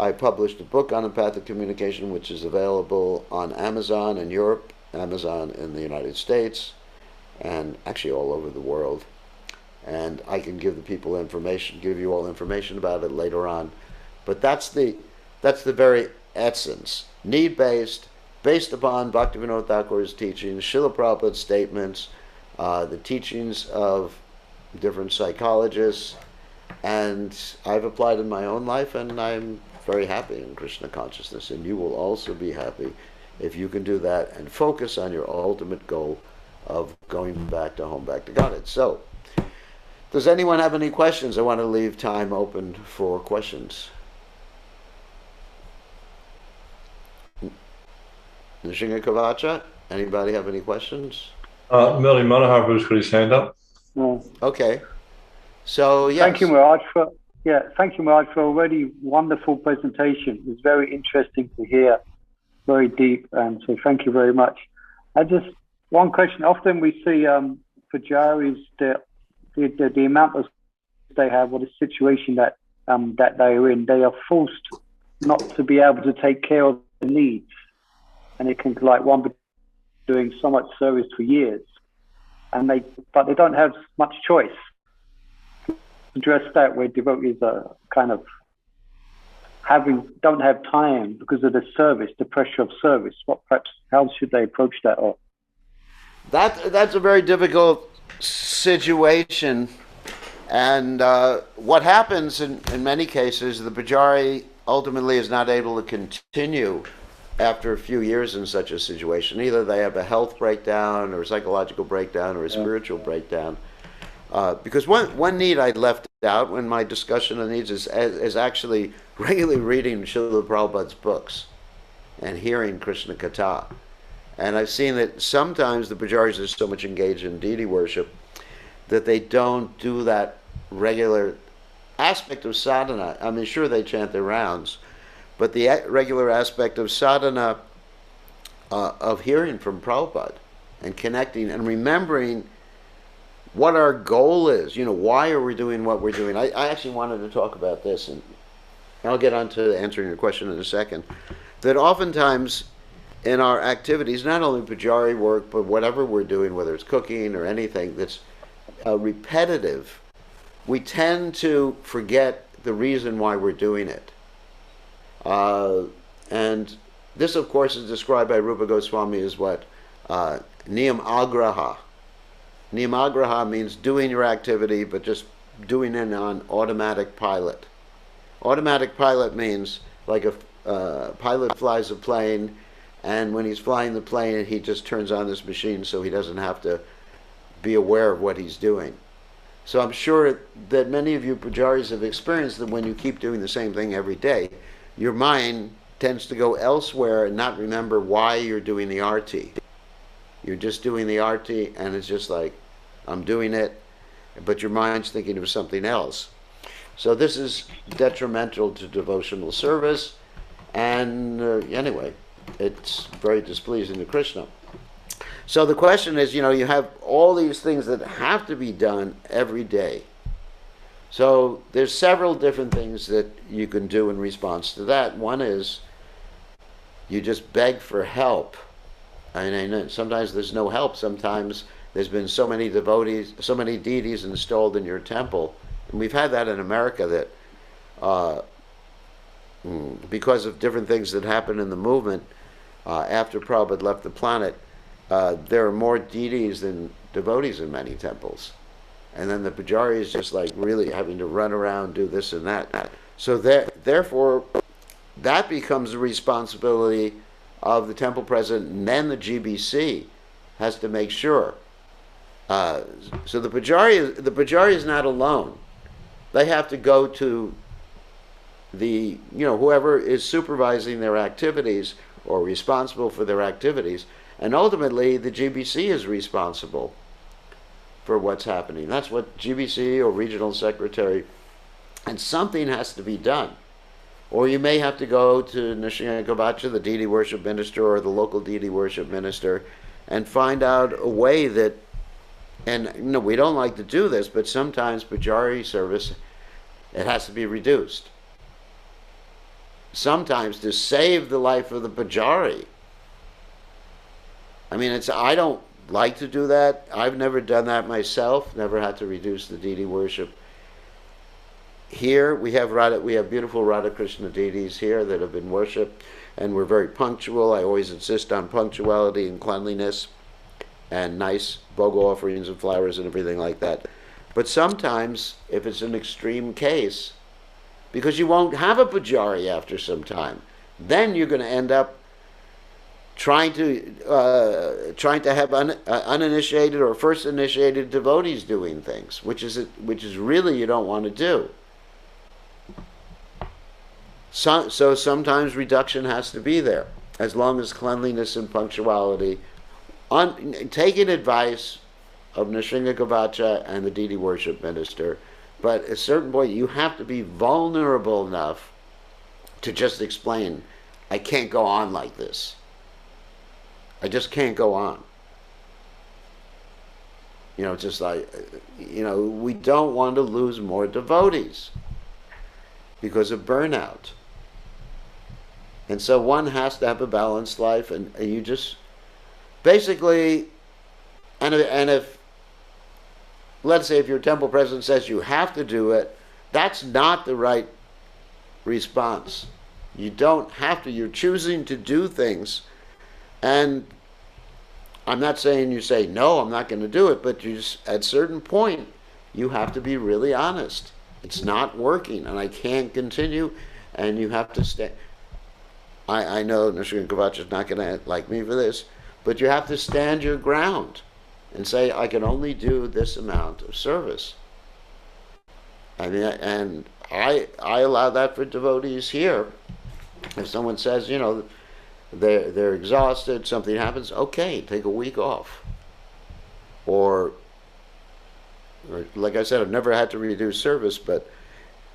I published a book on empathic communication, which is available on Amazon in Europe, Amazon in the United States, and actually all over the world. And I can give the people information, give you all information about it later on. But that's the very essence. Need-based, based upon Bhaktivinoda Thakur's teachings, Srila Prabhupada's statements, the teachings of different psychologists, and I've applied in my own life, and I'm very happy in Krishna consciousness, and you will also be happy if you can do that and focus on your ultimate goal of going back to home, back to Godhead. So, does anyone have any questions? I want to leave time open for questions. Nishinga Kavacha, anybody have any questions? Merlin Manohar put his hand up. Okay. So, yes. Thank you, Maharaj, for a really wonderful presentation. It was very interesting to hear, very deep, so thank you very much. One question. Often we see Pujaris, the amount of they have, or the situation that they are in, they are forced not to be able to take care of the needs, and it can, like, one doing so much service for years, but they don't have much choice. Address that where devotees are kind of don't have time because of the service, the pressure of service. How should they approach that? Or that's a very difficult situation, and what happens in many cases, the Pujari ultimately is not able to continue after a few years in such a situation. Either they have a health breakdown or a psychological breakdown or a spiritual breakdown. Because one need I left out when my discussion of needs is actually regularly reading Srila Prabhupada's books and hearing Krishna Katha. And I've seen that sometimes the Pujaris are so much engaged in deity worship that they don't do that regular aspect of sadhana. I mean, sure, they chant their rounds, but the regular aspect of sadhana, of hearing from Prabhupada and connecting and remembering what our goal is. Why are we doing what we're doing? I actually wanted to talk about this, and I'll get on to answering your question in a second. That oftentimes in our activities, not only Pujari work, but whatever we're doing, whether it's cooking or anything that's repetitive, we tend to forget the reason why we're doing it. And this, of course, is described by Rupa Goswami as what? Niyam agraha. Niyam agraha means doing your activity, but just doing it on automatic pilot. Automatic pilot means like a pilot flies a plane, and when he's flying the plane, he just turns on this machine so he doesn't have to be aware of what he's doing. So I'm sure that many of you Pujaris have experienced that when you keep doing the same thing every day, your mind tends to go elsewhere and not remember why you're doing the arti. You're just doing the arti, and it's just like, I'm doing it, but your mind's thinking of something else. So this is detrimental to devotional service, and anyway, it's very displeasing to Krishna. So the question is, you have all these things that have to be done every day. So there's several different things that you can do in response to that. One is you just beg for help. And sometimes there's no help. Sometimes there's been so many devotees, so many deities installed in your temple. And we've had that in America, that because of different things that happened in the movement after Prabhupada left the planet, there are more deities than devotees in many temples. And then the Pujari is just like really having to run around, do this and that. So therefore, that becomes the responsibility of the temple president, and then the GBC has to make sure. So the Pujari is not alone. They have to go to the, whoever is supervising their activities or responsible for their activities, and ultimately the GBC is responsible for what's happening. That's what GBC or regional secretary, and something has to be done. Or you may have to go to Nrsimha, the deity worship minister, or the local deity worship minister, and find out a way that, and we don't like to do this, but sometimes Pujari service, it has to be reduced. Sometimes to save the life of the Pujari. I mean, I don't like to do that. I've never done that myself, never had to reduce the deity worship. Here we have beautiful Radha Krishna deities here that have been worshipped, and we're very punctual. I always insist on punctuality and cleanliness and nice bhoga offerings and flowers and everything like that. But sometimes, if it's an extreme case, because you won't have a Pujari after some time, then you're going to end up trying to have uninitiated or first initiated devotees doing things, which is really you don't want to do. So sometimes reduction has to be there, as long as cleanliness and punctuality. Taking advice of Nrsimha Gavacha and the deity worship minister, but at a certain point you have to be vulnerable enough to just explain, I can't go on like this. I just can't go on. Just like, we don't want to lose more devotees because of burnout. And so one has to have a balanced life, and you just, basically, and if, let's say if your temple president says you have to do it, that's not the right response. You don't have to. You're choosing to do things. And I'm not saying you say, no, I'm not going to do it, but you just, at a certain point, you have to be really honest. It's not working, and I can't continue, and you have to stay. I know Nishrin Kavacha is not going to like me for this, but you have to stand your ground and say, I can only do this amount of service. I mean, and I allow that for devotees here. If someone says, you know, they're exhausted, something happens, okay, take a week off. Or like I said, I've never had to reduce service, but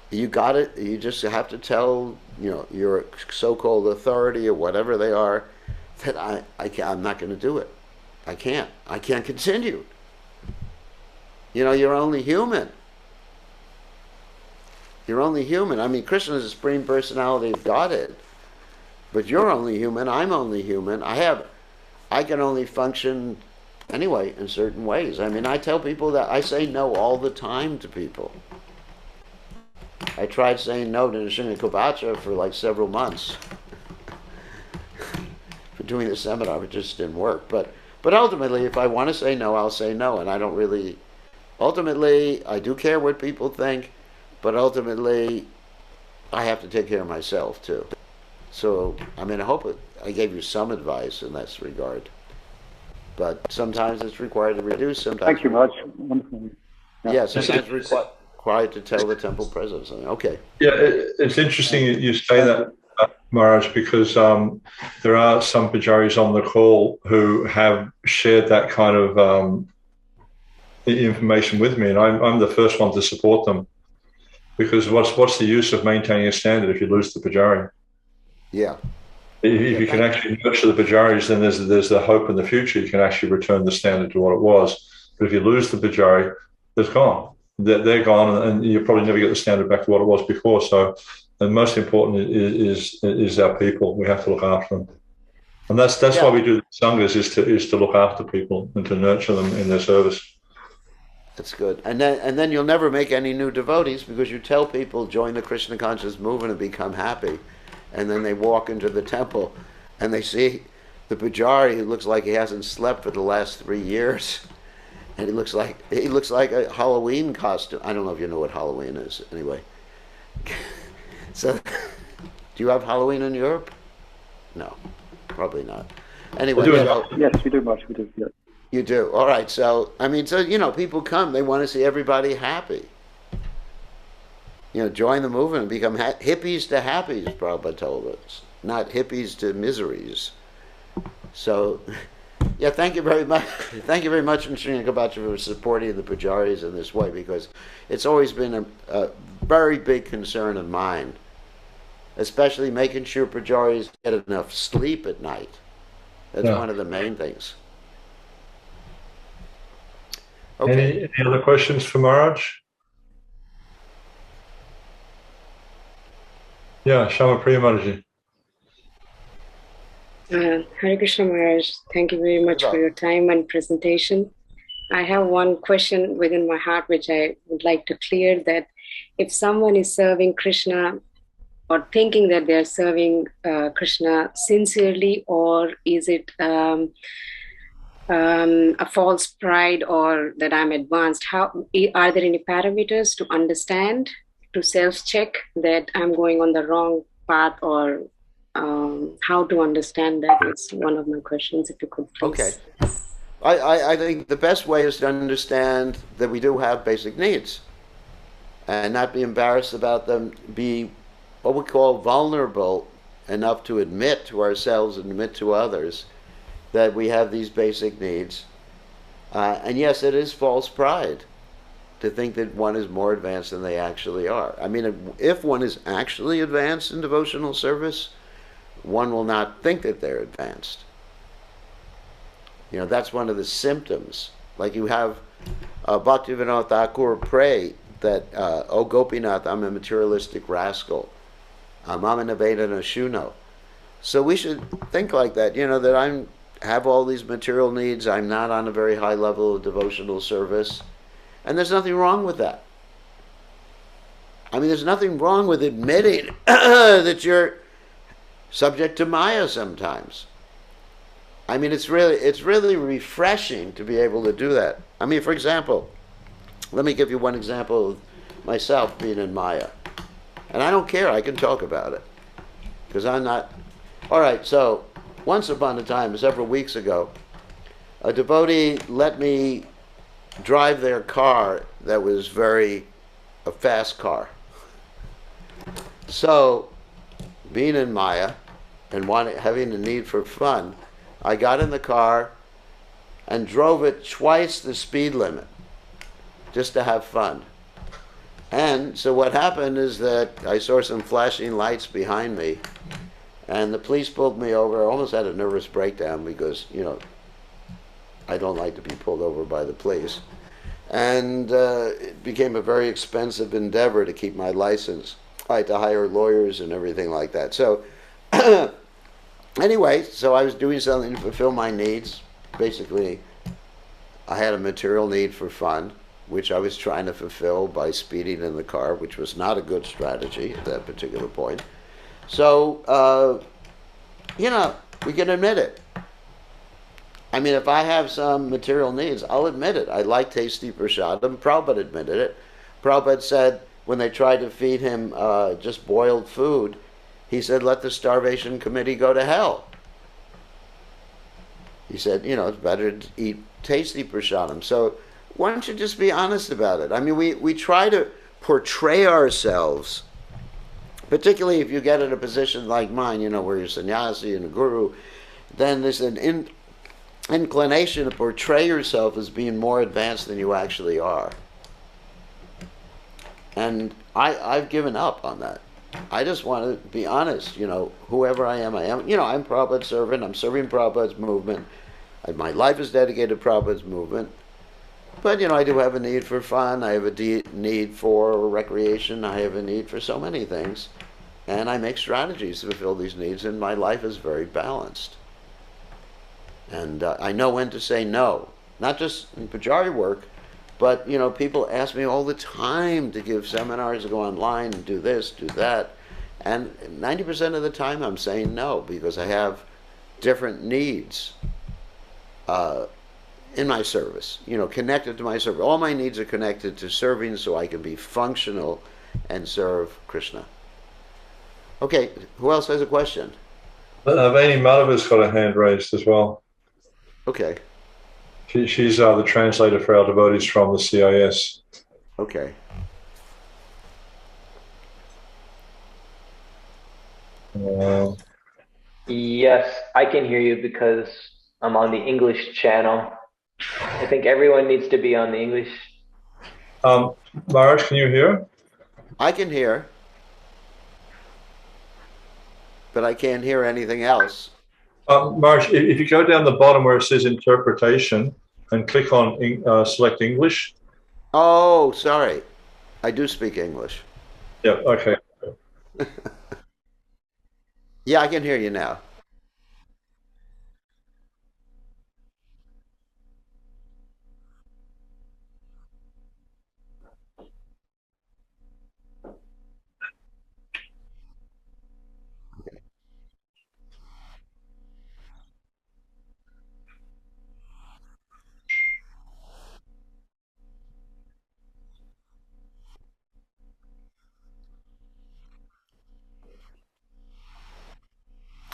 you got it. You just have to tell, you know, your so-called authority or whatever they are, that I'm not going to do it. I can't continue. You know, you're only human. You're only human. I mean, Krishna is the Supreme Personality of Godhead, but you're only human. I'm only human. I can only function anyway in certain ways. I mean, I tell people that I say no all the time to people. I tried saying no to Nishina Kovacha for like several months for doing the seminar. It just didn't work. But ultimately, if I want to say no, I'll say no. And I don't really, ultimately, I do care what people think, but ultimately, I have to take care of myself too. So, I mean, I hope I gave you some advice in this regard. But sometimes it's required to reduce. Sometimes. Thank you much. Wonderful. Yeah, sometimes it's required to tell the temple president something. Okay. Yeah, it's interesting you say that, Maharaj, because there are some Pujaris on the call who have shared that kind of information with me, and I'm the first one to support them, because what's the use of maintaining a standard if you lose the Pujari? Yeah. If you can actually nurture the Pujaris, then there's the hope in the future you can actually return the standard to what it was. But if you lose the Pujari, they're gone. They're gone, and you probably never get the standard back to what it was before. So, the most important is our people. We have to look after them, and that's why we do the sanghas, is to look after people and to nurture them in their service. That's good. And then you'll never make any new devotees, because you tell people join the Krishna conscious movement and become happy, and then they walk into the temple and they see the Pujari who looks like he hasn't slept for the last 3 years. And he looks like a Halloween costume. I don't know if you know what Halloween is. Anyway, so do you have Halloween in Europe? No, probably not. Anyway, yes, we do much. We do. Yeah. You do. All right. So I mean, so you know, people come. They want to see everybody happy. You know, join the movement and become hippies to happies. Prabhupada told us, not hippies to miseries. So. Yeah, thank you very much. Thank you very much, Sri Kabacha, for supporting the Pujaris in this way, because it's always been a very big concern of mine, especially making sure Pujaris get enough sleep at night. That's one of the main things. Okay. Any other questions for Maharaj? Yeah, Shama Priya Mataji. Hare Krishna Maharaj, thank you very much for your time and presentation. I have one question within my heart which I would like to clear, that if someone is serving Krishna or thinking that they are serving Krishna sincerely, or is it a false pride, or that I'm advanced, are there any parameters to understand, to self-check that I'm going on the wrong path, or how to understand that? It's one of my questions, if you could please. Okay. I think the best way is to understand that we do have basic needs and not be embarrassed about them, be what we call vulnerable enough to admit to ourselves and admit to others that we have these basic needs. And yes, it is false pride to think that one is more advanced than they actually are. I mean, if one is actually advanced in devotional service, one will not think that they're advanced. You know, that's one of the symptoms. Like you have Bhaktivinoda Thakur pray that, "Oh Gopinath, I'm a materialistic rascal. Mama Nivedana Shuno." So we should think like that, you know, that have all these material needs. I'm not on a very high level of devotional service. And there's nothing wrong with that. I mean, there's nothing wrong with admitting that you're subject to Maya sometimes. I mean, it's really refreshing to be able to do that. I mean, for example, let me give you one example of myself being in Maya. And I don't care, I can talk about it. Because I'm not... All right, so once upon a time, several weeks ago, a devotee let me drive their car that was a fast car. So, being in Maya and having a need for fun, I got in the car and drove it twice the speed limit just to have fun. And so what happened is that I saw some flashing lights behind me, and the police pulled me over. I almost had a nervous breakdown because, you know, I don't like to be pulled over by the police. And it became a very expensive endeavor to keep my license. I had to hire lawyers and everything like that. So anyway, so I was doing something to fulfill my needs. Basically, I had a material need for fun, which I was trying to fulfill by speeding in the car, which was not a good strategy at that particular point. So, you know, we can admit it. I mean, if I have some material needs, I'll admit it. I like tasty prasadam. Prabhupada admitted it. Prabhupada said when they tried to feed him just boiled food, he said, let the starvation committee go to hell. He said, you know, it's better to eat tasty prasadam. So why don't you just be honest about it? I mean, we try to portray ourselves, particularly if you get in a position like mine, you know, where you're sannyasi and a guru, then there's an inclination to portray yourself as being more advanced than you actually are. And I've given up on that. I just want to be honest, you know, whoever I am. You know, I'm Prabhupada's servant, I'm serving Prabhupada's movement. My life is dedicated to Prabhupada's movement. But, you know, I do have a need for fun, I have a need for recreation, I have a need for so many things. And I make strategies to fulfill these needs, and my life is very balanced. And I know when to say no. Not just in Pujari work, but, you know, people ask me all the time to give seminars, to go online and do this, do that. And 90% of the time I'm saying no, because I have different needs in my service, you know, connected to my service. All my needs are connected to serving so I can be functional and serve Krishna. Okay, who else has a question? Vani Madhava's got a hand raised as well. Okay. She's the translator for our devotees from the CIS. Okay. Yes, I can hear you because I'm on the English channel. I think everyone needs to be on the English. Maharaj, can you hear? I can hear, but I can't hear anything else. Maharaj, if you go down the bottom where it says interpretation and click on select English. Oh, sorry. I do speak English. Yeah, okay. Yeah, I can hear you now.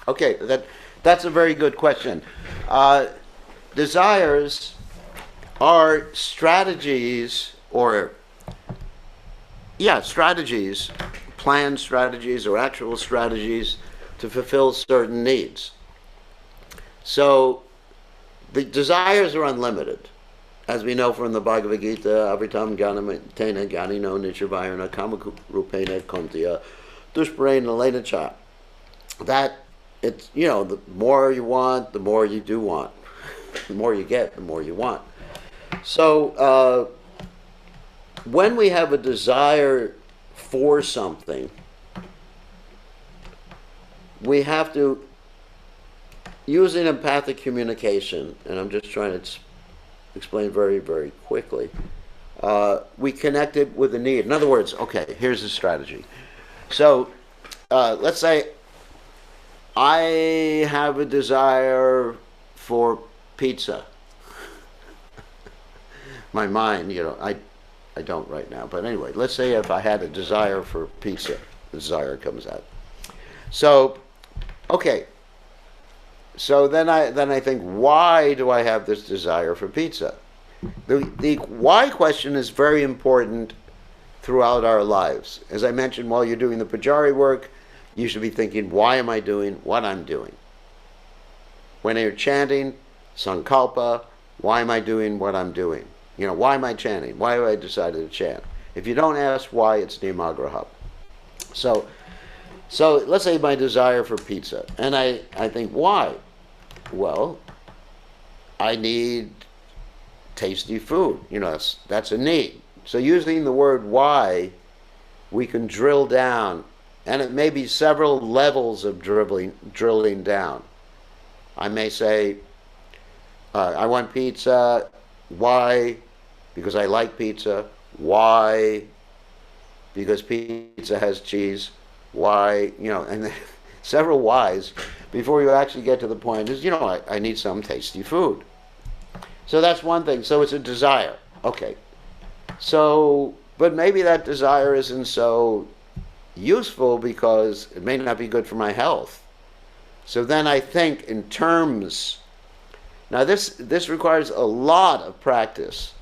Okay, that's a very good question. Desires are strategies, or strategies, planned strategies or actual strategies to fulfill certain needs. So the desires are unlimited. As we know from the Bhagavad Gita, Avitam Gyanamantena Gyanino Nityavarana Kamarupena Kontya Dushparena Lena Cha. That it's, you know, the more you want, the more you do want. The more you get, the more you want. So when we have a desire for something, we have to using empathic communication, and I'm just trying to explain very, very quickly, we connected with the need. In other words, okay, here's the strategy. So let's say I have a desire for pizza. My mind, I don't right now, but anyway, let's say if I had a desire for pizza, the desire comes out. So, okay. So then I think, why do I have this desire for pizza? The why question is very important throughout our lives. As I mentioned, while you're doing the Pujari work, you should be thinking, why am I doing what I'm doing? When you're chanting, Sankalpa, why am I doing what I'm doing? Why am I chanting? Why have I decided to chant? If you don't ask why, it's Nimagraha. So let's say my desire for pizza. And I think, why? Well, I need tasty food. That's a need. So using the word why, we can drill down. And it may be several levels of drilling down. I may say, I want pizza. Why? Because I like pizza. Why? Because pizza has cheese. Why? And several whys before you actually get to the point is, I need some tasty food. So that's one thing. So it's a desire. Okay. So, but maybe that desire isn't so useful because it may not be good for my health. So then I think in terms. Now this requires a lot of practice,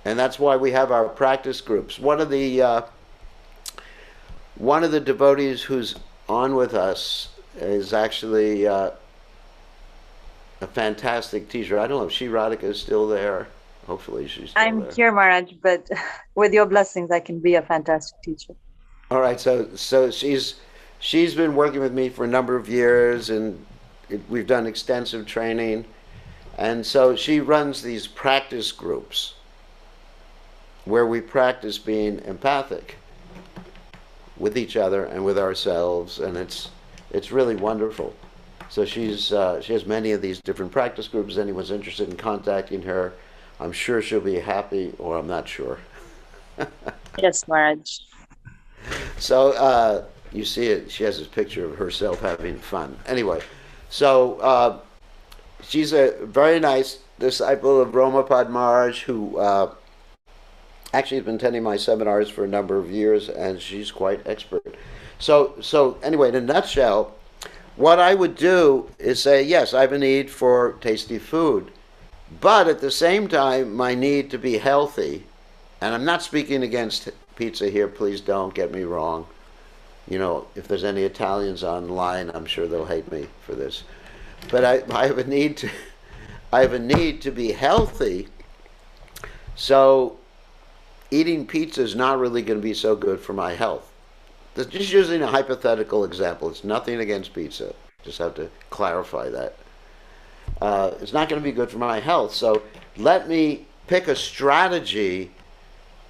and that's why we have our practice groups. One of the devotees who's on with us is actually a fantastic teacher. I don't know if Radhika is still there. Hopefully she's still I'm there. here, Maharaj, but with your blessings, I can be a fantastic teacher. All right, so she's been working with me for a number of years, and we've done extensive training. And so she runs these practice groups where we practice being empathic with each other and with ourselves, and it's really wonderful. So she has many of these different practice groups. Anyone's interested in contacting her, I'm sure she'll be happy, or I'm not sure. Yes, Maharaj. So you see it. She has this picture of herself having fun. Anyway, so she's a very nice disciple of Romapad Maharaj, who actually has been attending my seminars for a number of years, and she's quite expert. So anyway, in a nutshell, what I would do is say, yes, I have a need for tasty food, but at the same time, my need to be healthy, and I'm not speaking against pizza here, please don't get me wrong. If there's any Italians online, I'm sure they'll hate me for this. But I have a need to be healthy. So eating pizza is not really going to be so good for my health. Just using a hypothetical example, it's nothing against pizza. Just have to clarify that. It's not going to be good for my health. So let me pick a strategy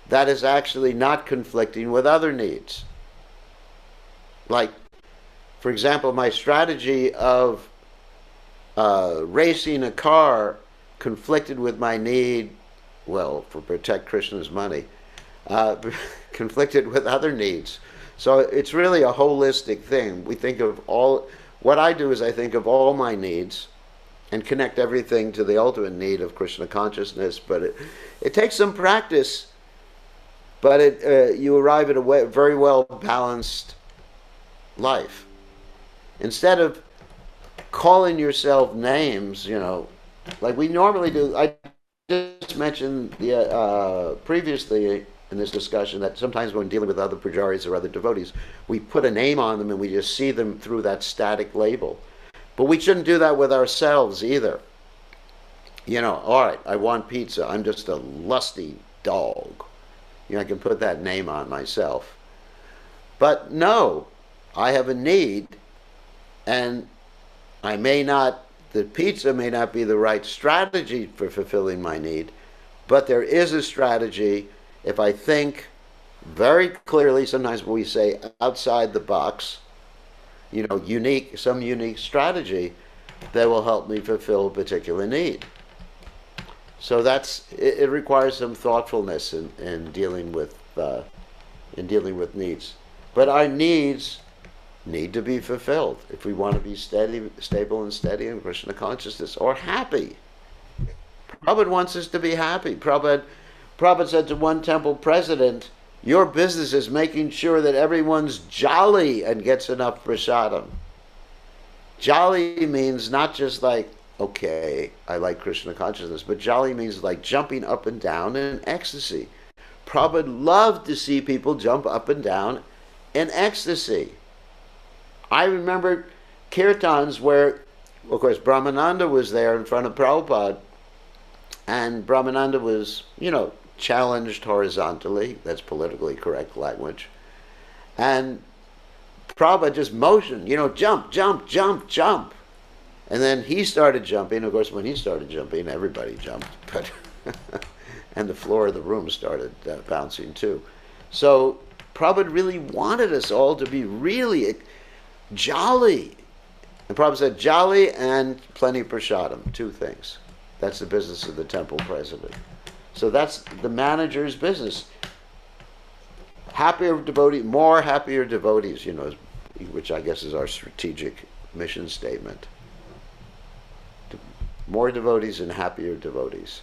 that is actually not conflicting with other needs. Like, for example, my strategy of racing a car conflicted with my need, for protect Krishna's money, conflicted with other needs. So it's really a holistic thing. We think of what I do is I think of all my needs and connect everything to the ultimate need of Krishna consciousness, but it takes some practice, but you arrive at a very well balanced life. Instead of calling yourself names, like we normally do. I just mentioned previously in this discussion that sometimes when dealing with other pujaris or other devotees, we put a name on them and we just see them through that static label. But we shouldn't do that with ourselves either. All right, I want pizza. I'm just a lusty dog. I can put that name on myself. But no, I have a need, and the pizza may not be the right strategy for fulfilling my need, but there is a strategy if I think very clearly. Sometimes we say outside the box, some unique strategy. that will help me fulfill a particular need. So it requires some thoughtfulness in dealing with needs. But our needs need to be fulfilled if we want to be stable and steady in Krishna consciousness, or happy. Prabhupada wants us to be happy. Prabhupada said to one temple president, your business is making sure that everyone's jolly and gets enough prasadam. Jolly means not just like, okay, I like Krishna consciousness, but jolly means like jumping up and down in ecstasy. Prabhupada loved to see people jump up and down in ecstasy. I remember kirtans where, of course, Brahmananda was there in front of Prabhupada, and Brahmananda was, challenged horizontally. That's politically correct language. And Prabhupada just motioned, jump, jump, jump, jump. And then he started jumping. Of course, when he started jumping, everybody jumped. But and the floor of the room started bouncing too. So Prabhupada really wanted us all to be really jolly. And Prabhupada said, jolly and plenty of prasadam, two things. That's the business of the temple president. So that's the manager's business. Happier devotees, more happier devotees, which I guess is our strategic mission statement. More devotees and happier devotees.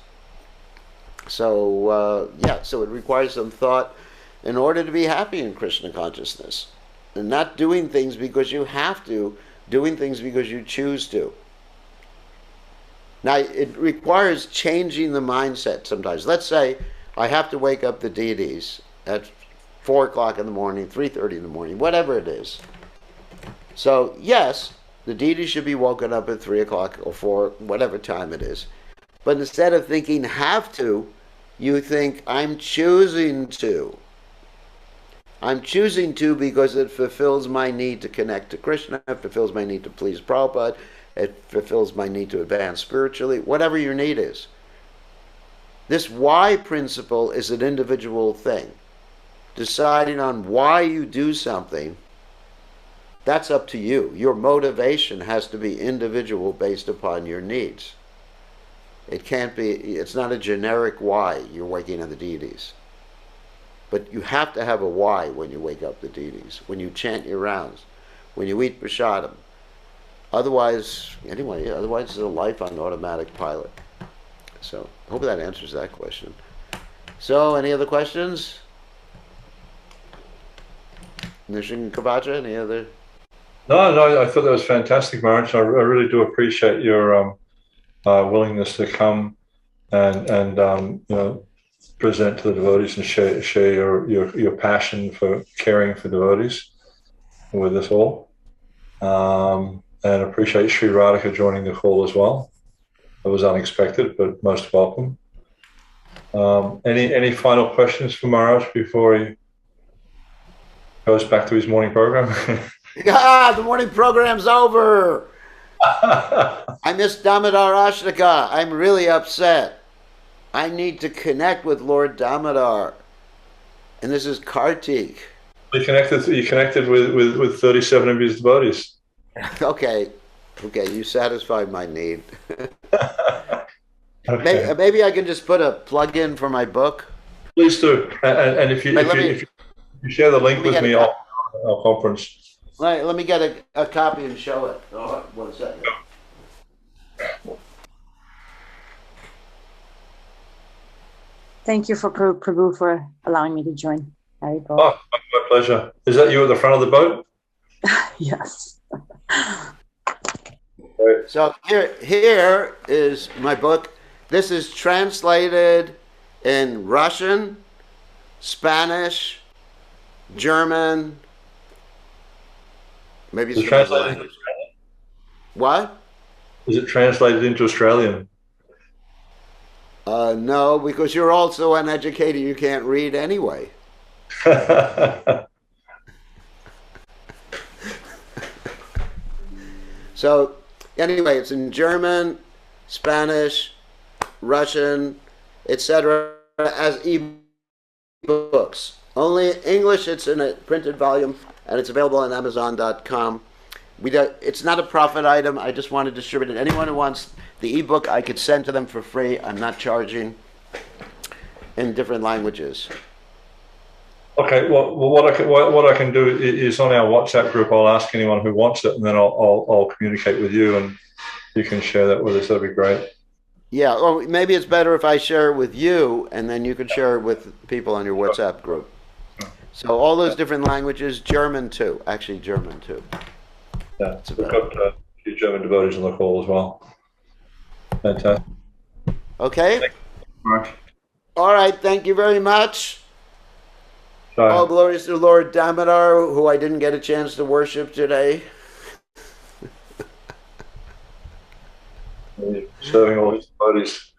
So, so it requires some thought in order to be happy in Krishna consciousness. And not doing things because you have to, doing things because you choose to. Now, it requires changing the mindset sometimes. Let's say I have to wake up the deities at 4 o'clock in the morning, 3:30 in the morning, whatever it is. So, yes, the deities should be woken up at 3 o'clock or 4, whatever time it is. But instead of thinking have to, you think I'm choosing to. I'm choosing to because it fulfills my need to connect to Krishna, it fulfills my need to please Prabhupada, it fulfills my need to advance spiritually, whatever your need is. This why principle is an individual thing. Deciding on why you do something, that's up to you. Your motivation has to be individual based upon your needs. It can't be, it's not a generic why you're waking up the deities. But you have to have a why when you wake up the deities, when you chant your rounds, when you eat prasadam. Otherwise, it's a life on automatic pilot. So, I hope that answers that question. So, any other questions? Nishin Kavacha, any other? No, I thought that was fantastic, Maharaj. I really do appreciate your willingness to come and present to the devotees and share your passion for caring for devotees with us all. And appreciate Sri Radhika joining the call as well. It was unexpected, but most welcome. Any final questions for Maharaj before he goes back to his morning program? The morning program's over. I missed Damodar Ashtaka. I'm really upset. I need to connect with Lord Damodar. And this is Kartik. You connected with 37 of his devotees. Okay, you satisfied my need. Okay. Maybe I can just put a plug-in for my book. Please do. And if you share the link with me, I'll conference. Right, let me get a copy and show it. Oh, 1 second. Thank you for Prabhu for allowing me to join. Harry Paul. Oh, my pleasure. Is that you at the front of the boat? Yes. So here is my book. This is translated in Russian, Spanish, German, maybe some other language. What? Is it translated into Australian? No, because you're also uneducated. You can't read anyway. So anyway, it's in German, Spanish, Russian, etc. as e-books. Only in English, it's in a printed volume, and it's available on Amazon.com. It's not a profit item. I just want to distribute it. Anyone who wants the ebook, I could send to them for free. I'm not charging, in different languages. Okay. Well, what I can do is on our WhatsApp group, I'll ask anyone who wants it, and then I'll communicate with you, and you can share that with us. That'd be great. Yeah, or maybe it's better if I share it with you, and then you could share it with people on your WhatsApp group. So all those different languages, German too. Actually, German too. Yeah, we've got a few German devotees on the call as well. Fantastic. Okay. Thank you very much. All right. Thank you very much. Sorry. All glories to Lord Damodar, who I didn't get a chance to worship today. Serving all these devotees.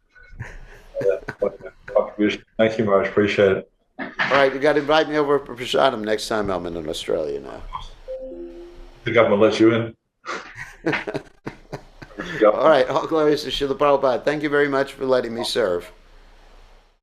Contribution. Thank you, Marge. Appreciate it. All right. You got to invite me over for Prasadam next time I'm in Australia now. The government lets you in. All right. All glories to Srila Prabhupada. Thank you very much for letting me serve.